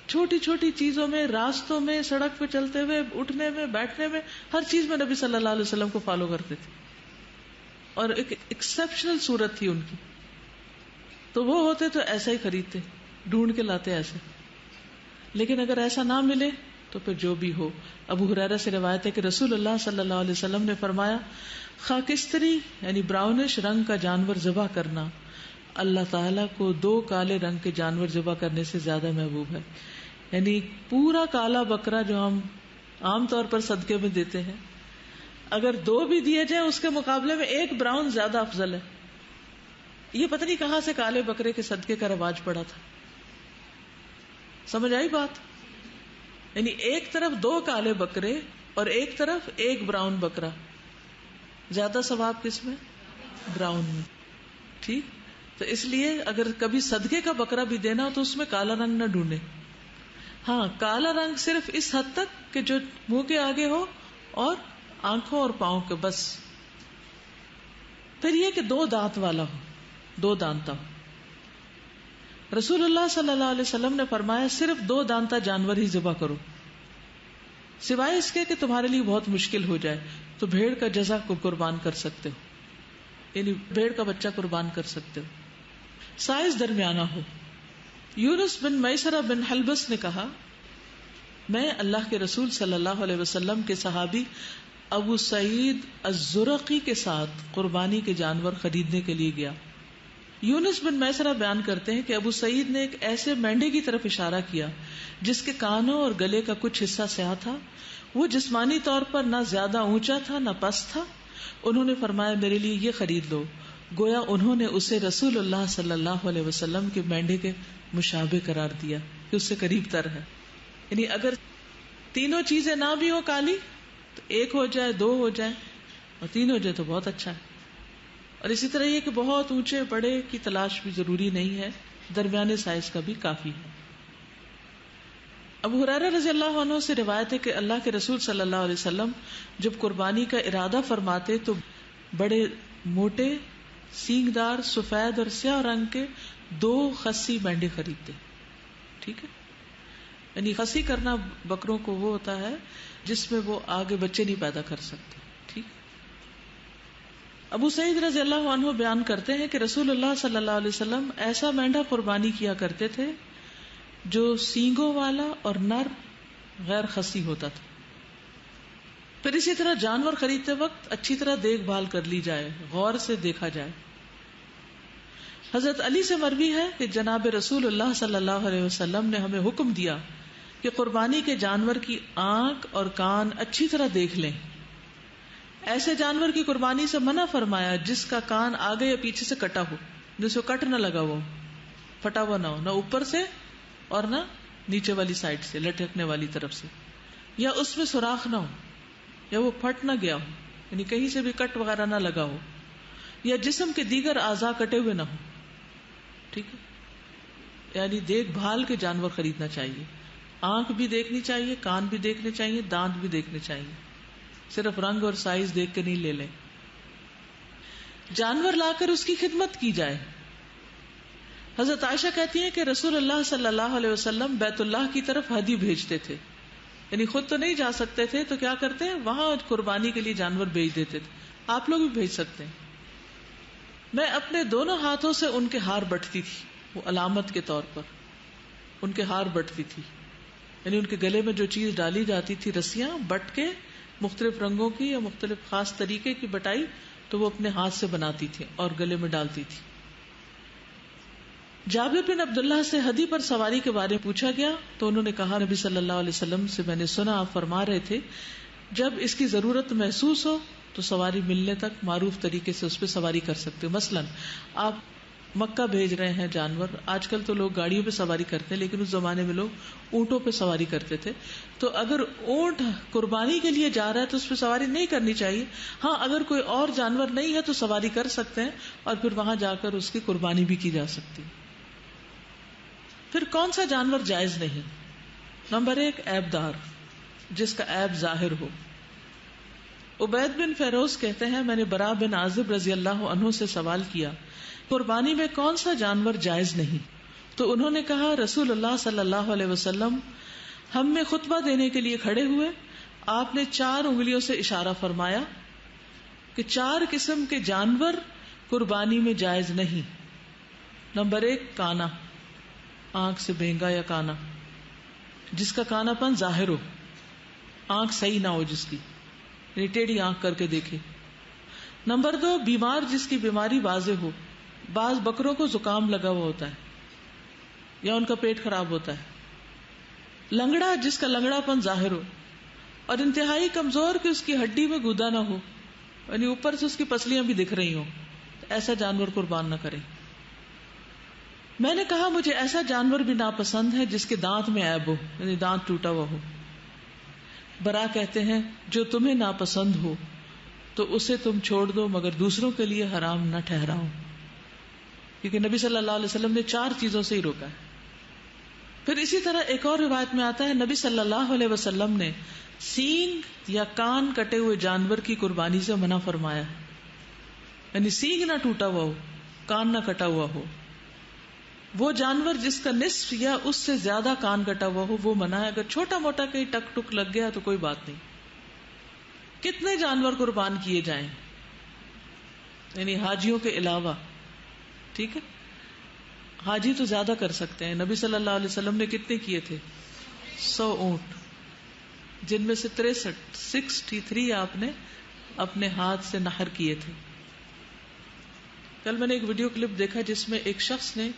چھوٹی چھوٹی چیزوں میں، راستوں میں، سڑک پہ چلتے ہوئے، اٹھنے میں، بیٹھنے میں، ہر چیز میں نبی صلی اللہ علیہ وسلم کو فالو کرتے تھے. اور ایک ایکسپشنل صورت تھی ان کی. تو وہ ہوتے تو ایسا ہی خریدتے، ڈھونڈ کے لاتے ایسے. لیکن اگر ایسا نہ ملے تو پھر جو بھی ہو. ابو ہریرہ سے روایت ہے کہ رسول اللہ صلی اللہ علیہ وسلم نے فرمایا، خاکستری یعنی براؤنش رنگ کا جانور ذبح کرنا اللہ تعالیٰ کو 2 کالے رنگ کے جانور ذبح کرنے سے زیادہ محبوب ہے. یعنی پورا کالا بکرا جو ہم عام طور پر صدقے میں دیتے ہیں، اگر 2 بھی دیے جائیں اس کے مقابلے میں 1 براؤن زیادہ افضل ہے. یہ پتہ نہیں کہاں سے کالے بکرے کے صدقے کا رواج پڑا تھا. سمجھ آئی بات؟ یعنی ایک طرف 2 کالے بکرے اور ایک طرف 1 براؤن بکرا، زیادہ ثواب کس میں؟ براؤن میں. ٹھیک. تو اس لیے اگر کبھی صدقے کا بکرا بھی دینا ہو تو اس میں کالا رنگ نہ ڈھونڈے. ہاں، کالا رنگ صرف اس حد تک کہ جو منہ کے آگے ہو اور آنکھوں اور پاؤں کے، بس. پھر یہ کہ 2 دانت والا ہو، 2 دانتا ہو. رسول اللہ صلی اللہ علیہ وسلم نے فرمایا صرف 2 دانتا جانور ہی ذبح کرو، سوائے اس کے کہ تمہارے لیے بہت مشکل ہو جائے تو بھیڑ کا جزع کو قربان کر سکتے ہو، یعنی بھیڑ کا بچہ قربان کر سکتے ہو. سائز درمیانہ ہو. یونس بن میسرہ بن حلبس نے کہا، میں اللہ کے رسول صلی اللہ علیہ وسلم کے صحابی ابو سعید الزرقی کے ساتھ قربانی کے جانور خریدنے کے لیے گیا. یونس بن میسرہ بیان کرتے ہیں کہ ابو سعید نے ایک ایسے مینڈے کی طرف اشارہ کیا جس کے کانوں اور گلے کا کچھ حصہ سیاہ تھا. وہ جسمانی طور پر نہ زیادہ اونچا تھا نہ پست تھا. انہوں نے فرمایا میرے لیے یہ خرید لو. گویا انہوں نے اسے رسول اللہ صلی اللہ علیہ وسلم کے مینڈے کے مشابہ قرار دیا کہ اس سے قریب تر ہے. یعنی اگر تینوں چیزیں نہ بھی ہو کالی تو ایک ہو جائے، دو ہو جائے اور تین ہو جائے تو بہت اچھا ہے. اور اسی طرح یہ کہ بہت اونچے بڑے کی تلاش بھی ضروری نہیں ہے، درمیانے سائز کا بھی کافی ہے. ابو ہریرہ رضی اللہ عنہ سے روایت ہے کہ اللہ کے رسول صلی اللہ علیہ وسلم جب قربانی کا ارادہ فرماتے تو بڑے موٹے سینگ دار سفید اور سیاہ رنگ کے 2 خصی مینڈے خریدتے. ٹھیک ہے، یعنی خصی کرنا بکروں کو وہ ہوتا ہے جس میں وہ آگے بچے نہیں پیدا کر سکتے. ٹھیک. ابو سعید رضی اللہ عنہ بیان کرتے ہیں کہ رسول اللہ صلی اللہ علیہ وسلم ایسا مینڈا قربانی کیا کرتے تھے جو سینگوں والا اور نر غیر خصی ہوتا تھا. پھر اسی طرح جانور خریدتے وقت اچھی طرح دیکھ بھال کر لی جائے، غور سے دیکھا جائے. حضرت علی سے مروی ہے کہ جناب رسول اللہ صلی اللہ علیہ وسلم نے ہمیں حکم دیا کہ قربانی کے جانور کی آنکھ اور کان اچھی طرح دیکھ لیں. ایسے جانور کی قربانی سے منع فرمایا جس کا کان آگے یا پیچھے سے کٹا ہو، جس کو کٹ نہ لگا ہو، پھٹا ہوا نہ ہو، نہ اوپر سے اور نہ نیچے والی سائڈ سے لٹکنے والی طرف سے، یا اس میں سوراخ نہ ہو، یا وہ پھٹ نہ گیا ہو، یعنی کہیں سے بھی کٹ وغیرہ نہ لگا ہو، یا جسم کے دیگر اعضاء کٹے ہوئے نہ ہو. ٹھیک ہے، یعنی دیکھ بھال کے جانور خریدنا چاہیے. آنکھ بھی دیکھنی چاہیے، کان بھی دیکھنے چاہیے، دانت بھی دیکھنے چاہیے. صرف رنگ اور سائز دیکھ کے نہیں لے لیں. جانور لا کر اس کی خدمت کی جائے. حضرت عائشہ کہتی ہیں کہ رسول اللہ صلی اللہ علیہ وسلم بیت اللہ کی طرف ہدی بھیجتے تھے، یعنی خود تو نہیں جا سکتے تھے تو کیا کرتے ہیں، وہاں قربانی کے لیے جانور بھیج دیتے تھے. آپ لوگ بھی بھیج سکتے ہیں. میں اپنے دونوں ہاتھوں سے ان کے ہار بٹتی تھی، وہ علامت کے طور پر ان کے ہار بٹتی تھی، یعنی ان کے گلے میں جو چیز ڈالی جاتی تھی، رسیاں بٹ کے مختلف رنگوں کی یا مختلف خاص طریقے کی بٹائی، تو وہ اپنے ہاتھ سے بناتی تھی اور گلے میں ڈالتی تھی. جابر بن عبداللہ سے ہدی پر سواری کے بارے میں پوچھا گیا تو انہوں نے کہا، نبی صلی اللہ علیہ وسلم سے میں نے سنا آپ فرما رہے تھے جب اس کی ضرورت محسوس ہو تو سواری ملنے تک معروف طریقے سے اس پہ سواری کر سکتے ہو. مثلا آپ مکہ بھیج رہے ہیں جانور، آج کل تو لوگ گاڑیوں پہ سواری کرتے ہیں لیکن اس زمانے میں لوگ اونٹوں پہ سواری کرتے تھے. تو اگر اونٹ قربانی کے لیے جا رہا ہے تو اس پہ سواری نہیں کرنی چاہیے. ہاں اگر کوئی اور جانور نہیں ہے تو سواری کر سکتے ہیں اور پھر وہاں جا کر اس کی قربانی بھی کی جا سکتی. پھر کون سا جانور جائز نہیں؟ نمبر 1، عیب دار، جس کا عیب ظاہر ہو. عبید بن فیروز کہتے ہیں میں نے براء بن عازب رضی اللہ عنہ سے سوال کیا قربانی میں کون سا جانور جائز نہیں؟ تو انہوں نے کہا رسول اللہ صلی اللہ علیہ وسلم ہم میں خطبہ دینے کے لیے کھڑے ہوئے، آپ نے 4 انگلیوں سے اشارہ فرمایا کہ 4 قسم کے جانور قربانی میں جائز نہیں. نمبر 1، کانا، آنکھ سے بینگا یا کانا، جس کا کانا پن ظاہر ہو، آنکھ صحیح نہ ہو جس کی، ٹیڑھی آنکھ کر کے دیکھے. نمبر 2، بیمار جس کی بیماری واضح ہو. بعض بکروں کو زکام لگا ہوا ہوتا ہے یا ان کا پیٹ خراب ہوتا ہے. لنگڑا جس کا لنگڑا پن ظاہر ہو، اور انتہائی کمزور کہ اس کی ہڈی میں گودا نہ ہو، یعنی اوپر سے اس کی پسلیاں بھی دکھ رہی ہوں، ایسا جانور قربان نہ کریں. میں نے کہا مجھے ایسا جانور بھی ناپسند ہے جس کے دانت میں عیب ہو، یعنی دانت ٹوٹا ہوا ہو. برا کہتے ہیں جو تمہیں ناپسند ہو تو اسے تم چھوڑ دو مگر دوسروں کے لیے حرام نہ ٹھہراؤ، کیونکہ نبی صلی اللہ علیہ وسلم نے 4 چیزوں سے ہی روکا ہے. پھر اسی طرح ایک اور روایت میں آتا ہے نبی صلی اللہ علیہ وسلم نے سینگ یا کان کٹے ہوئے جانور کی قربانی سے منع فرمایا، یعنی سینگ نہ ٹوٹا ہوا ہو، کان نہ کٹا ہوا ہو. وہ جانور جس کا نصف یا اس سے زیادہ کان کٹا ہوا ہو وہ منع ہے. اگر چھوٹا موٹا کہیں ٹک ٹک لگ گیا تو کوئی بات نہیں. کتنے جانور قربان کیے جائیں، یعنی حاجیوں کے علاوہ. ٹھیک ہے، حاجی تو زیادہ کر سکتے ہیں. نبی صلی اللہ علیہ وسلم نے کتنے کیے تھے؟ 100 اونٹ، جن میں سے 63 آپ نے اپنے ہاتھ سے نحر کیے تھے. کل میں نے ایک ویڈیو کلپ دیکھا جس میں ایک شخص نے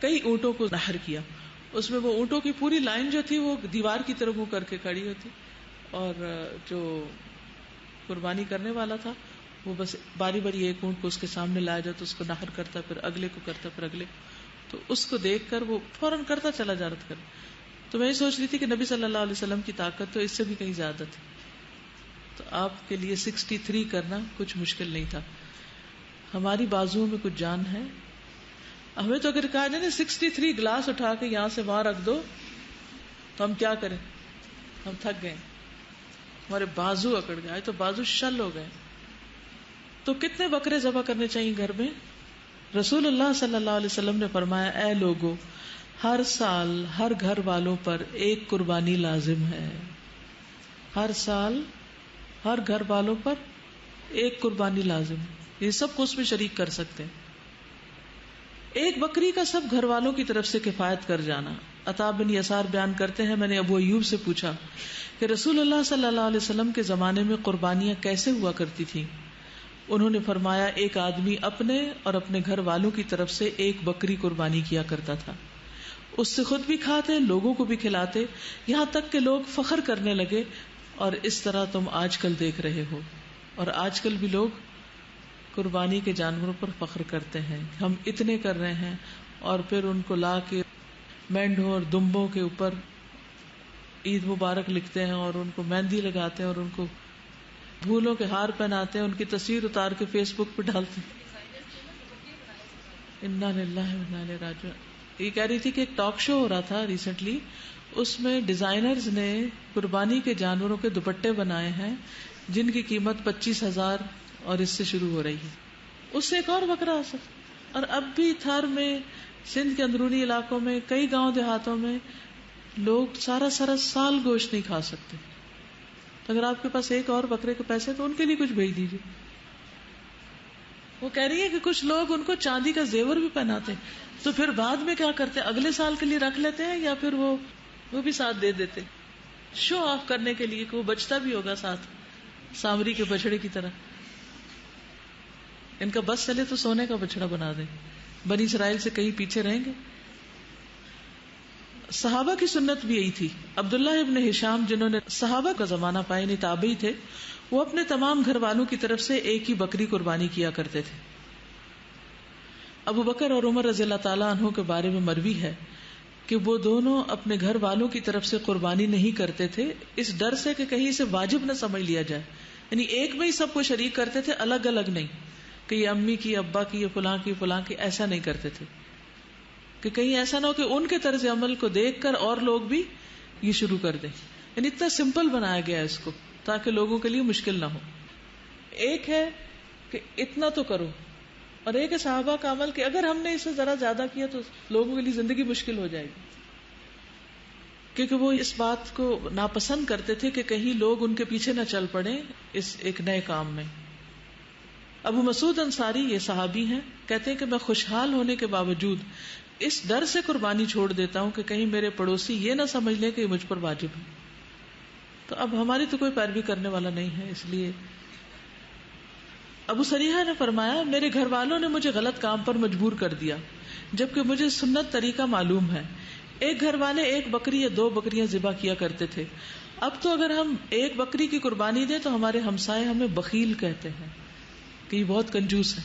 کئی اونٹوں کو نحر کیا. اس میں وہ اونٹوں کی پوری لائن جو تھی وہ دیوار کی طرف منہ کر کے کھڑی ہوتی، اور جو قربانی کرنے والا تھا وہ بس باری باری ایک اونٹ کو اس کے سامنے لایا جاتا، اس کو نحر کرتا، پھر اگلے کو کرتا، پھر اگلے. تو اس کو دیکھ کر وہ فوراً کرتا چلا جا رہا تھا. تو میں یہ سوچ رہی تھی کہ نبی صلی اللہ علیہ وسلم کی طاقت تو اس سے بھی کہیں زیادہ تھی، تو آپ کے لیے 63 کرنا کچھ مشکل نہیں تھا. ہماری بازوؤں میں کچھ جان ہے. ہمیں تو اگر کہا جائے نا 63 گلاس اٹھا کے یہاں سے وہاں رکھ دو تو ہم کیا کریں؟ ہم تھک گئے، ہمارے بازو اکڑ گئے، تو بازو شل ہو گئے. تو کتنے بکرے ذبح کرنے چاہیے گھر میں؟ رسول اللہ صلی اللہ علیہ وسلم نے فرمایا، اے لوگو، ہر سال ہر گھر والوں پر ایک قربانی لازم ہے. ہر سال ہر گھر والوں پر ایک قربانی لازم ہے. یہ سب کو اس میں شریک کر سکتے ہیں. ایک بکری کا سب گھر والوں کی طرف سے کفایت کر جانا. عطا بن یسار بیان کرتے ہیں، میں نے ابو ایوب سے پوچھا کہ رسول اللہ صلی اللہ علیہ وسلم کے زمانے میں قربانیاں کیسے ہوا کرتی تھیں؟ انہوں نے فرمایا، ایک آدمی اپنے اور اپنے گھر والوں کی طرف سے ایک بکری قربانی کیا کرتا تھا. اس سے خود بھی کھاتے، لوگوں کو بھی کھلاتے، یہاں تک کہ لوگ فخر کرنے لگے. اور اس طرح تم آج کل دیکھ رہے ہو. اور آج کل بھی لوگ قربانی کے جانوروں پر فخر کرتے ہیں، ہم اتنے کر رہے ہیں، اور پھر ان کو لا کے مینڈوں اور دمبوں کے اوپر عید مبارک لکھتے ہیں، اور ان کو مہندی لگاتے ہیں، اور ان کو پھولوں کے ہار پہناتے ہیں، ان کی تصویر اتار کے فیس بک پہ ڈالتے ہیں. انا للہ و انا الیہ راجعون. یہ کہہ رہی تھی کہ ایک ٹاک شو ہو رہا تھا ریسنٹلی، اس میں ڈیزائنرز نے قربانی کے جانوروں کے دوپٹے بنائے ہیں جن کی قیمت 25,000 اور اس سے شروع ہو رہی ہے. اس سے ایک اور بکرا آ سکتا. اور اب بھی تھر میں، سندھ کے اندرونی علاقوں میں، کئی گاؤں دیہاتوں میں لوگ سارا سال گوشت نہیں کھا سکتے. تو اگر آپ کے پاس ایک اور بکرے کے پیسے تو ان کے لیے کچھ بھیج دیجیے. وہ کہہ رہی ہے کہ کچھ لوگ ان کو چاندی کا زیور بھی پہناتے ہیں، تو پھر بعد میں کیا کرتے ہیں؟ اگلے سال کے لیے رکھ لیتے ہیں، یا پھر وہ بھی ساتھ دے دیتے شو آف کرنے کے لیے کہ وہ بچتا بھی ہوگا ساتھ، سامری کے بچڑے کی طرح. ان کا بس چلے تو سونے کا بچڑا بنا دیں. بنی اسرائیل سے کہیں پیچھے رہیں گے. صحابہ کی سنت بھی یہی تھی. عبداللہ ابن ہشام، جنہوں نے صحابہ کا زمانہ پایا، یعنی تابعی تھے، وہ اپنے تمام گھر والوں کی طرف سے ایک ہی بکری قربانی کیا کرتے تھے. ابو بکر اور عمر رضی اللہ تعالیٰ عنہ کے بارے میں مروی ہے کہ وہ دونوں اپنے گھر والوں کی طرف سے قربانی نہیں کرتے تھے، اس ڈر سے کہ کہیں اسے واجب نہ سمجھ لیا جائے. یعنی ایک میں ہی سب کو شریک کرتے تھے، الگ الگ نہیں کہ یہ امی کی، ابا کی، یہ فلاں کی، فلاں کی. ایسا نہیں کرتے تھے کہ کہیں ایسا نہ ہو کہ ان کے طرز عمل کو دیکھ کر اور لوگ بھی یہ شروع کر دیں. یعنی اتنا سمپل بنایا گیا ہے اس کو تاکہ لوگوں کے لیے مشکل نہ ہو. ایک ہے کہ اتنا تو کرو، اور ایک ہے صحابہ کا عمل کہ اگر ہم نے اسے ذرا زیادہ کیا تو لوگوں کے لیے زندگی مشکل ہو جائے گی، کیونکہ وہ اس بات کو ناپسند کرتے تھے کہ کہیں لوگ ان کے پیچھے نہ چل پڑیں اس ایک نئے کام میں. ابو مسعود انصاری، یہ صحابی ہیں، کہتے ہیں کہ میں خوشحال ہونے کے باوجود اس ڈر سے قربانی چھوڑ دیتا ہوں کہ کہیں میرے پڑوسی یہ نہ سمجھ لیں کہ یہ مجھ پر واجب ہے. تو اب ہماری تو کوئی پیروی کرنے والا نہیں ہے، اس لیے. ابو سریحہ نے فرمایا، میرے گھر والوں نے مجھے غلط کام پر مجبور کر دیا جبکہ مجھے سنت طریقہ معلوم ہے. ایک گھر والے ایک بکری یا 2 بکریاں ذبح کیا کرتے تھے. اب تو اگر ہم ایک بکری کی قربانی دیں تو ہمارے ہمسائے ہمیں بخیل کہتے ہیں کہ یہ بہت کنجوس ہے.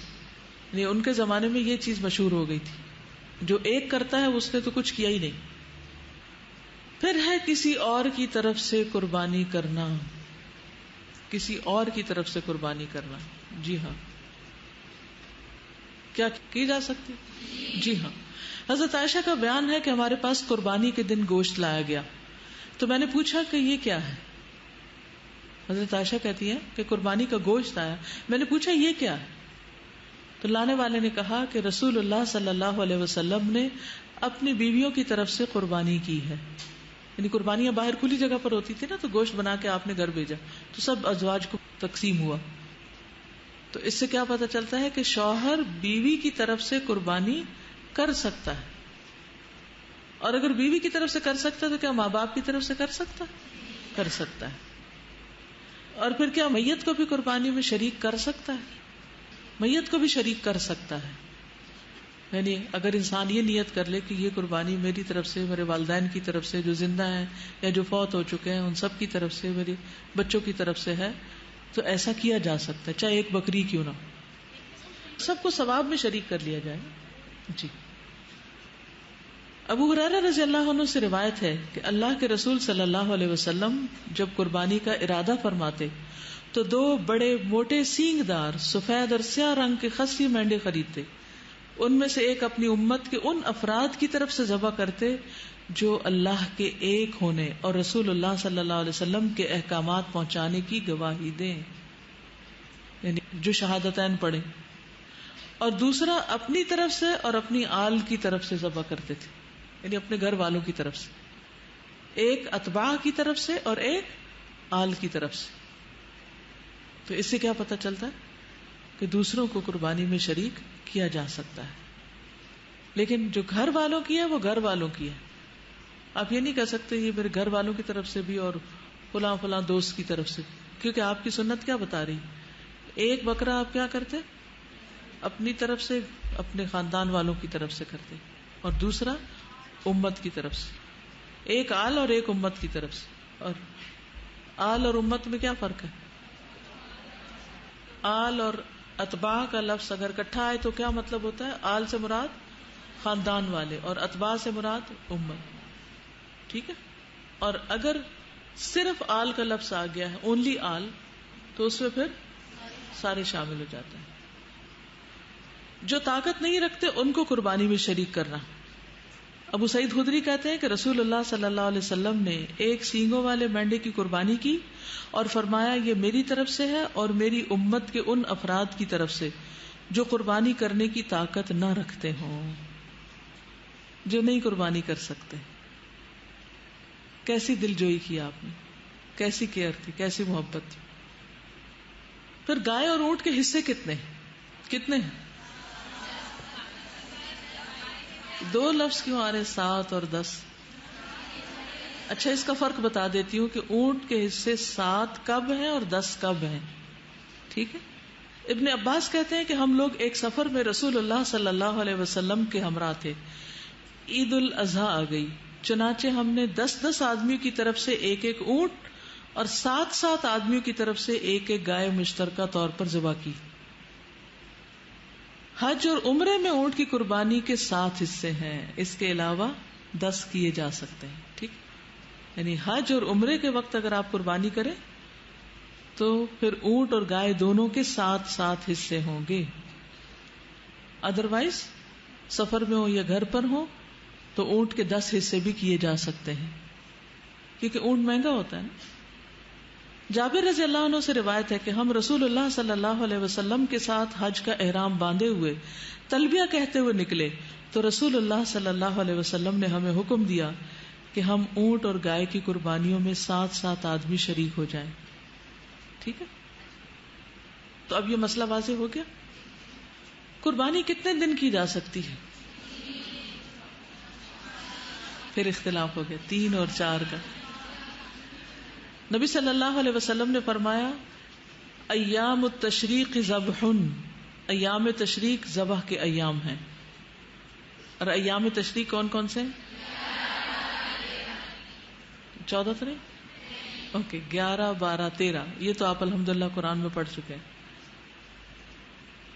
یعنی ان کے زمانے میں یہ چیز مشہور ہو گئی تھی، جو ایک کرتا ہے اس نے تو کچھ کیا ہی نہیں. پھر ہے کسی اور کی طرف سے قربانی کرنا. کسی اور کی طرف سے قربانی کرنا، جی ہاں، کیا کی جا سکتی؟ جی ہاں. حضرت عائشہ کا بیان ہے کہ ہمارے پاس قربانی کے دن گوشت لایا گیا تو میں نے پوچھا کہ یہ کیا ہے. حضرت عائشہ کہتی ہیں کہ قربانی کا گوشت آیا، میں نے پوچھا یہ کیا ہے، تو لانے والے نے کہا کہ رسول اللہ صلی اللہ علیہ وسلم نے اپنی بیویوں کی طرف سے قربانی کی ہے. یعنی قربانیاں باہر کھلی جگہ پر ہوتی تھی نا، تو گوشت بنا کے آپ نے گھر بھیجا تو سب ازواج کو تقسیم ہوا. تو اس سے کیا پتہ چلتا ہے کہ شوہر بیوی کی طرف سے قربانی کر سکتا ہے، اور اگر بیوی کی طرف سے کر سکتا ہے تو کیا ماں باپ کی طرف سے کر سکتا ہے. اور پھر کیا میت کو بھی قربانی میں شریک کر سکتا ہے؟ میت کو بھی شریک کر سکتا ہے. یعنی اگر انسان یہ نیت کر لے کہ یہ قربانی میری طرف سے، میرے والدین کی طرف سے جو زندہ ہیں یا جو فوت ہو چکے ہیں ان سب کی طرف سے، میرے بچوں کی طرف سے ہے، تو ایسا کیا جا سکتا ہے، چاہے ایک بکری کیوں نہ، سب کو ثواب میں شریک کر لیا جائے. جی ابو ہریرہ رضی اللہ عنہ سے روایت ہے کہ اللہ کے رسول صلی اللہ علیہ وسلم جب قربانی کا ارادہ فرماتے تو 2 بڑے موٹے سینگ دار سفید اور سیاہ رنگ کے خصی مینڈے خریدتے. ان میں سے ایک اپنی امت کے ان افراد کی طرف سے ذبح کرتے جو اللہ کے ایک ہونے اور رسول اللہ صلی اللہ علیہ وسلم کے احکامات پہنچانے کی گواہی دیں، یعنی جو شہادتین پڑھیں. اور دوسرا اپنی طرف سے اور اپنی آل کی طرف سے ذبح کرتے تھے، یعنی اپنے گھر والوں کی طرف سے، ایک اتباع کی طرف سے اور ایک آل کی طرف سے. تو اس سے کیا پتہ چلتا ہے کہ دوسروں کو قربانی میں شریک کیا جا سکتا ہے، لیکن جو گھر والوں کی ہے وہ گھر والوں کی ہے. آپ یہ نہیں کہہ سکتے یہ میرے گھر والوں کی طرف سے بھی اور فلاں فلاں دوست کی طرف سے، کیونکہ آپ کی سنت کیا بتا رہی؟ ایک بکرا آپ کیا کرتے؟ اپنی طرف سے، اپنے خاندان والوں کی طرف سے کرتے، اور دوسرا امت کی طرف سے. ایک آل اور ایک امت کی طرف سے. اور آل اور امت میں کیا فرق ہے؟ آل اور اتباع کا لفظ اگر اکٹھا آئے تو کیا مطلب ہوتا ہے؟ آل سے مراد خاندان والے اور اتباع سے مراد امت. ٹھیک ہے. اور اگر صرف آل کا لفظ آ گیا ہے، اونلی آل، تو اس میں پھر سارے شامل ہو جاتے ہیں. جو طاقت نہیں رکھتے ان کو قربانی میں شریک کرنا. ابو سعید خدری کہتے ہیں کہ رسول اللہ صلی اللہ علیہ وسلم نے ایک سینگوں والے مینڈے کی قربانی کی اور فرمایا یہ میری طرف سے ہے اور میری امت کے ان افراد کی طرف سے جو قربانی کرنے کی طاقت نہ رکھتے ہوں، جو نہیں قربانی کر سکتے. کیسی دل جوئی کی آپ نے، کیسی کیئر تھی، کیسی محبت تھی. پھر گائے اور اونٹ کے حصے کتنے ہیں؟ 2 لفظ کیوں آ رہے 7 اور 10؟ اچھا اس کا فرق بتا دیتی ہوں کہ اونٹ کے حصے 7 کب ہیں اور 10 کب ہیں. ٹھیک ہے. ابن عباس کہتے ہیں کہ ہم لوگ ایک سفر میں رسول اللہ صلی اللہ علیہ وسلم کے ہمراہ تھے. عید الاضحیٰ آ گئی، چنانچہ ہم نے 10 آدمیوں کی طرف سے ایک اونٹ اور 7 آدمیوں کی طرف سے ایک گائے مشترکہ طور پر ذبح کی. حج اور عمرے میں اونٹ کی قربانی کے 7 حصے ہیں، اس کے علاوہ 10 کیے جا سکتے ہیں. ٹھیک، یعنی حج اور عمرے کے وقت اگر آپ قربانی کریں تو پھر اونٹ اور گائے دونوں کے 7 حصے ہوں گے. ادروائز سفر میں ہو یا گھر پر ہو تو اونٹ کے 10 حصے بھی کیے جا سکتے ہیں، کیونکہ اونٹ مہنگا ہوتا ہے نا. جابر رضی اللہ عنہ سے روایت ہے کہ ہم رسول اللہ صلی اللہ علیہ وسلم کے ساتھ حج کا احرام باندھے ہوئے تلبیہ کہتے ہوئے نکلے تو رسول اللہ صلی اللہ علیہ وسلم نے ہمیں حکم دیا کہ ہم اونٹ اور گائے کی قربانیوں میں 7 آدمی شریک ہو جائیں. ٹھیک ہے. تو اب یہ مسئلہ واضح ہو گیا. قربانی کتنے دن کی جا سکتی ہے؟ پھر اختلاف ہو گیا 3 اور 4 کا. نبی صلی اللہ علیہ وسلم نے فرمایا ایام التشریق ذبح، ایام تشریق ذبح کے ایام ہیں. اور ایام تشریق کون کون سے ہیں؟ 14 تو نہیں؟ اوکے 11 12 13 یہ تو آپ الحمدللہ قرآن میں پڑھ چکے ہیں.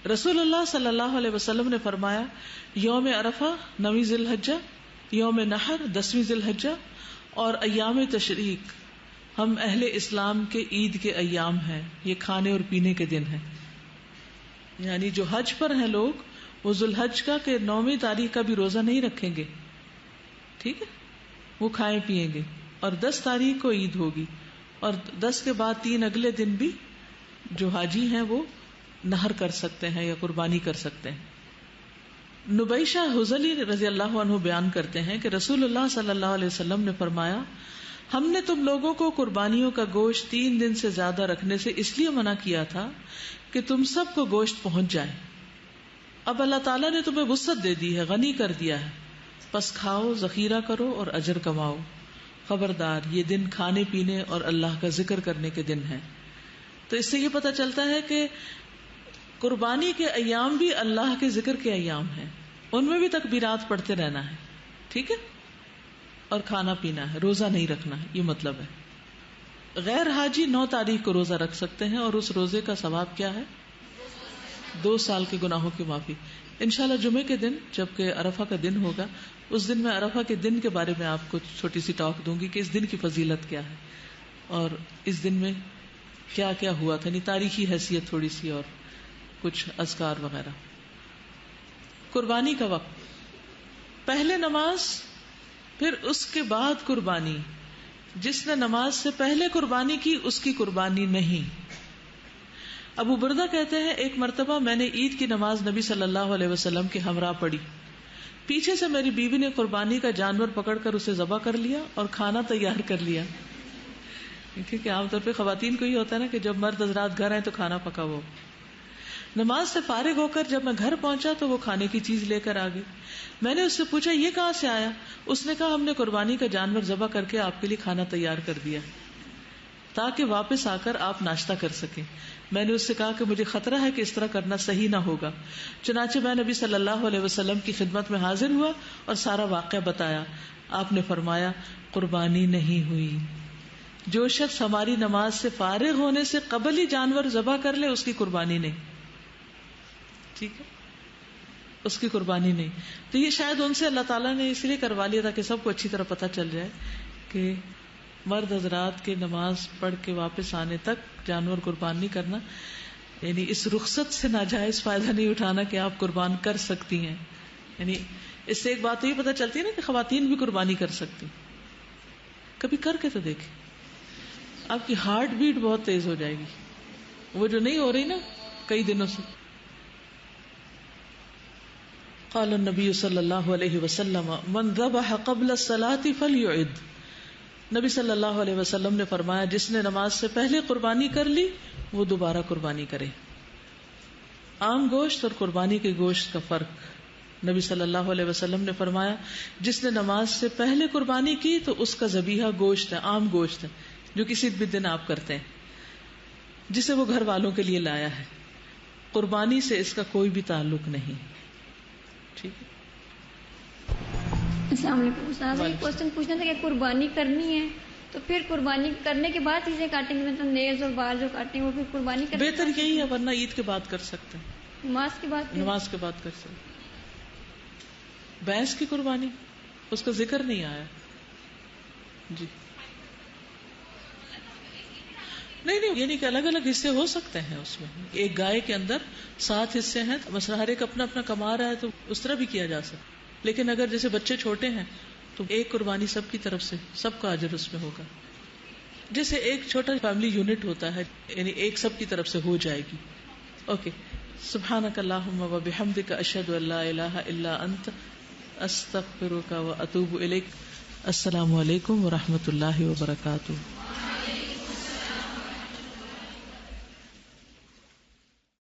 رسول اللہ صلی اللہ علیہ وسلم نے فرمایا یوم عرفہ 9 ذی الحجہ، یوم نحر 10 ذی الحجہ اور ایام تشریق ہم اہل اسلام کے عید کے ایام ہیں، یہ کھانے اور پینے کے دن ہیں. یعنی جو حج پر ہیں لوگ وہ ذوالحج کا کہ 9ویں تاریخ کا بھی روزہ نہیں رکھیں گے. ٹھیک ہے، وہ کھائیں پیئیں گے. اور 10 تاریخ کو عید ہوگی، اور 10 کے بعد 3 اگلے دن بھی جو حاجی ہیں وہ نہر کر سکتے ہیں یا قربانی کر سکتے ہیں. نبیشہ حذلی رضی اللہ عنہ بیان کرتے ہیں کہ رسول اللہ صلی اللہ علیہ وسلم نے فرمایا ہم نے تم لوگوں کو قربانیوں کا گوشت 3 دن سے زیادہ رکھنے سے اس لیے منع کیا تھا کہ تم سب کو گوشت پہنچ جائے. اب اللہ تعالیٰ نے تمہیں وسعت دے دی ہے، غنی کر دیا ہے، پس کھاؤ، ذخیرہ کرو اور اجر کماؤ. خبردار یہ دن کھانے پینے اور اللہ کا ذکر کرنے کے دن ہیں. تو اس سے یہ پتہ چلتا ہے کہ قربانی کے ایام بھی اللہ کے ذکر کے ایام ہیں، ان میں بھی تکبیرات پڑھتے رہنا ہے. ٹھیک ہے. اور کھانا پینا ہے، روزہ نہیں رکھنا ہے، یہ مطلب ہے. غیر حاجی 9 تاریخ کو روزہ رکھ سکتے ہیں اور اس روزے کا ثواب کیا ہے؟ 2 سال کے گناہوں کی معافی. انشاءاللہ جمعے کے دن جبکہ عرفہ کا دن ہوگا اس دن میں عرفہ کے دن کے بارے میں آپ کو چھوٹی سی ٹاک دوں گی کہ اس دن کی فضیلت کیا ہے اور اس دن میں کیا کیا ہوا تھا، یعنی تاریخی حیثیت تھوڑی سی اور کچھ اذکار وغیرہ. قربانی کا وقت، پہلے نماز پھر اس کے بعد قربانی. جس نے نماز سے پہلے قربانی کی اس کی قربانی نہیں. ابو بردہ کہتے ہیں ایک مرتبہ میں نے عید کی نماز نبی صلی اللہ علیہ وسلم کے ہمراہ پڑھی. پیچھے سے میری بیوی نے قربانی کا جانور پکڑ کر اسے ذبح کر لیا اور کھانا تیار کر لیا. کیونکہ عام طور پہ خواتین کو ہی ہوتا ہے نا کہ جب مرد حضرات گھر آئے تو کھانا پکا ہو. نماز سے فارغ ہو کر جب میں گھر پہنچا تو وہ کھانے کی چیز لے کر آ گئی. میں نے اس سے پوچھا یہ کہاں سے آیا؟ اس نے کہا ہم نے قربانی کا جانور ذبح کر کے آپ کے لیے کھانا تیار کر دیا تاکہ واپس آ کر آپ ناشتہ کر سکیں. میں نے اس سے کہا کہ مجھے خطرہ ہے کہ اس طرح کرنا صحیح نہ ہوگا. چنانچہ میں نبی صلی اللہ علیہ وسلم کی خدمت میں حاضر ہوا اور سارا واقعہ بتایا. آپ نے فرمایا قربانی نہیں ہوئی. جو شخص ہماری نماز سے فارغ ہونے سے قبل ہی جانور ذبح کر لے اس کی قربانی نہیں. ٹھیک ہے، اس کی قربانی نہیں. تو یہ شاید ان سے اللہ تعالیٰ نے اس لیے کروا لیا تاکہ سب کو اچھی طرح پتہ چل جائے کہ مرد حضرات کے نماز پڑھ کے واپس آنے تک جانور قربان نہیں کرنا. یعنی اس رخصت سے ناجائز فائدہ نہیں اٹھانا کہ آپ قربان کر سکتی ہیں. یعنی اس سے ایک بات تو یہ پتہ چلتی ہے نا کہ خواتین بھی قربانی کر سکتی. کبھی کر کے تو دیکھیں، آپ کی ہارٹ بیٹ بہت تیز ہو جائے گی، وہ جو نہیں ہو رہی نا کئی دنوں سے. قال النبی صلی اللہ علیہ وسلم من ذبح قبل الصلاة فلیعد. نبی صلی اللہ علیہ وسلم نے فرمایا جس نے نماز سے پہلے قربانی کر لی وہ دوبارہ قربانی کرے. عام گوشت اور قربانی کے گوشت کا فرق. نبی صلی اللہ علیہ وسلم نے فرمایا جس نے نماز سے پہلے قربانی کی تو اس کا ذبیحہ گوشت ہے، عام گوشت ہے جو کسی بھی دن آپ کرتے ہیں، جسے وہ گھر والوں کے لیے لایا ہے. قربانی سے اس کا کوئی بھی تعلق نہیں. ٹھیک ہے. السلام علیکم. استاد ایک کوشچن پوچھنا تھا کہ قربانی کرنی ہے تو پھر قربانی کرنے کے بعد چیزیں کاٹیں گے، مطلب نیز اور بال جو کاٹیں وہ پھر قربانی کرنے بہتر یہی ہے، ورنہ عید کے بعد کر سکتے ہیں، نماز کے بعد نماز کے بعد کر سکتے ہیں. بھینس کی قربانی اس کا ذکر نہیں آیا. جی نہیں یعنی کہ الگ الگ حصے ہو سکتے ہیں اس میں. ایک گائے کے اندر 7 حصے ہیں، مثلا ہر ایک اپنا اپنا کما رہا ہے تو اس طرح بھی کیا جا سکتا. لیکن اگر جیسے بچے چھوٹے ہیں تو ایک قربانی سب کی طرف سے، سب کا اجر اس میں ہوگا. جیسے ایک چھوٹا فیملی یونٹ ہوتا ہے، یعنی ایک سب کی طرف سے ہو جائے گی. اوکے. سبحانک اللہم و بحمدک اشہد ان لا الہ الا انت استغفرک و اتوب الیک. السلام علیکم و رحمۃ اللہ وبرکاتہ.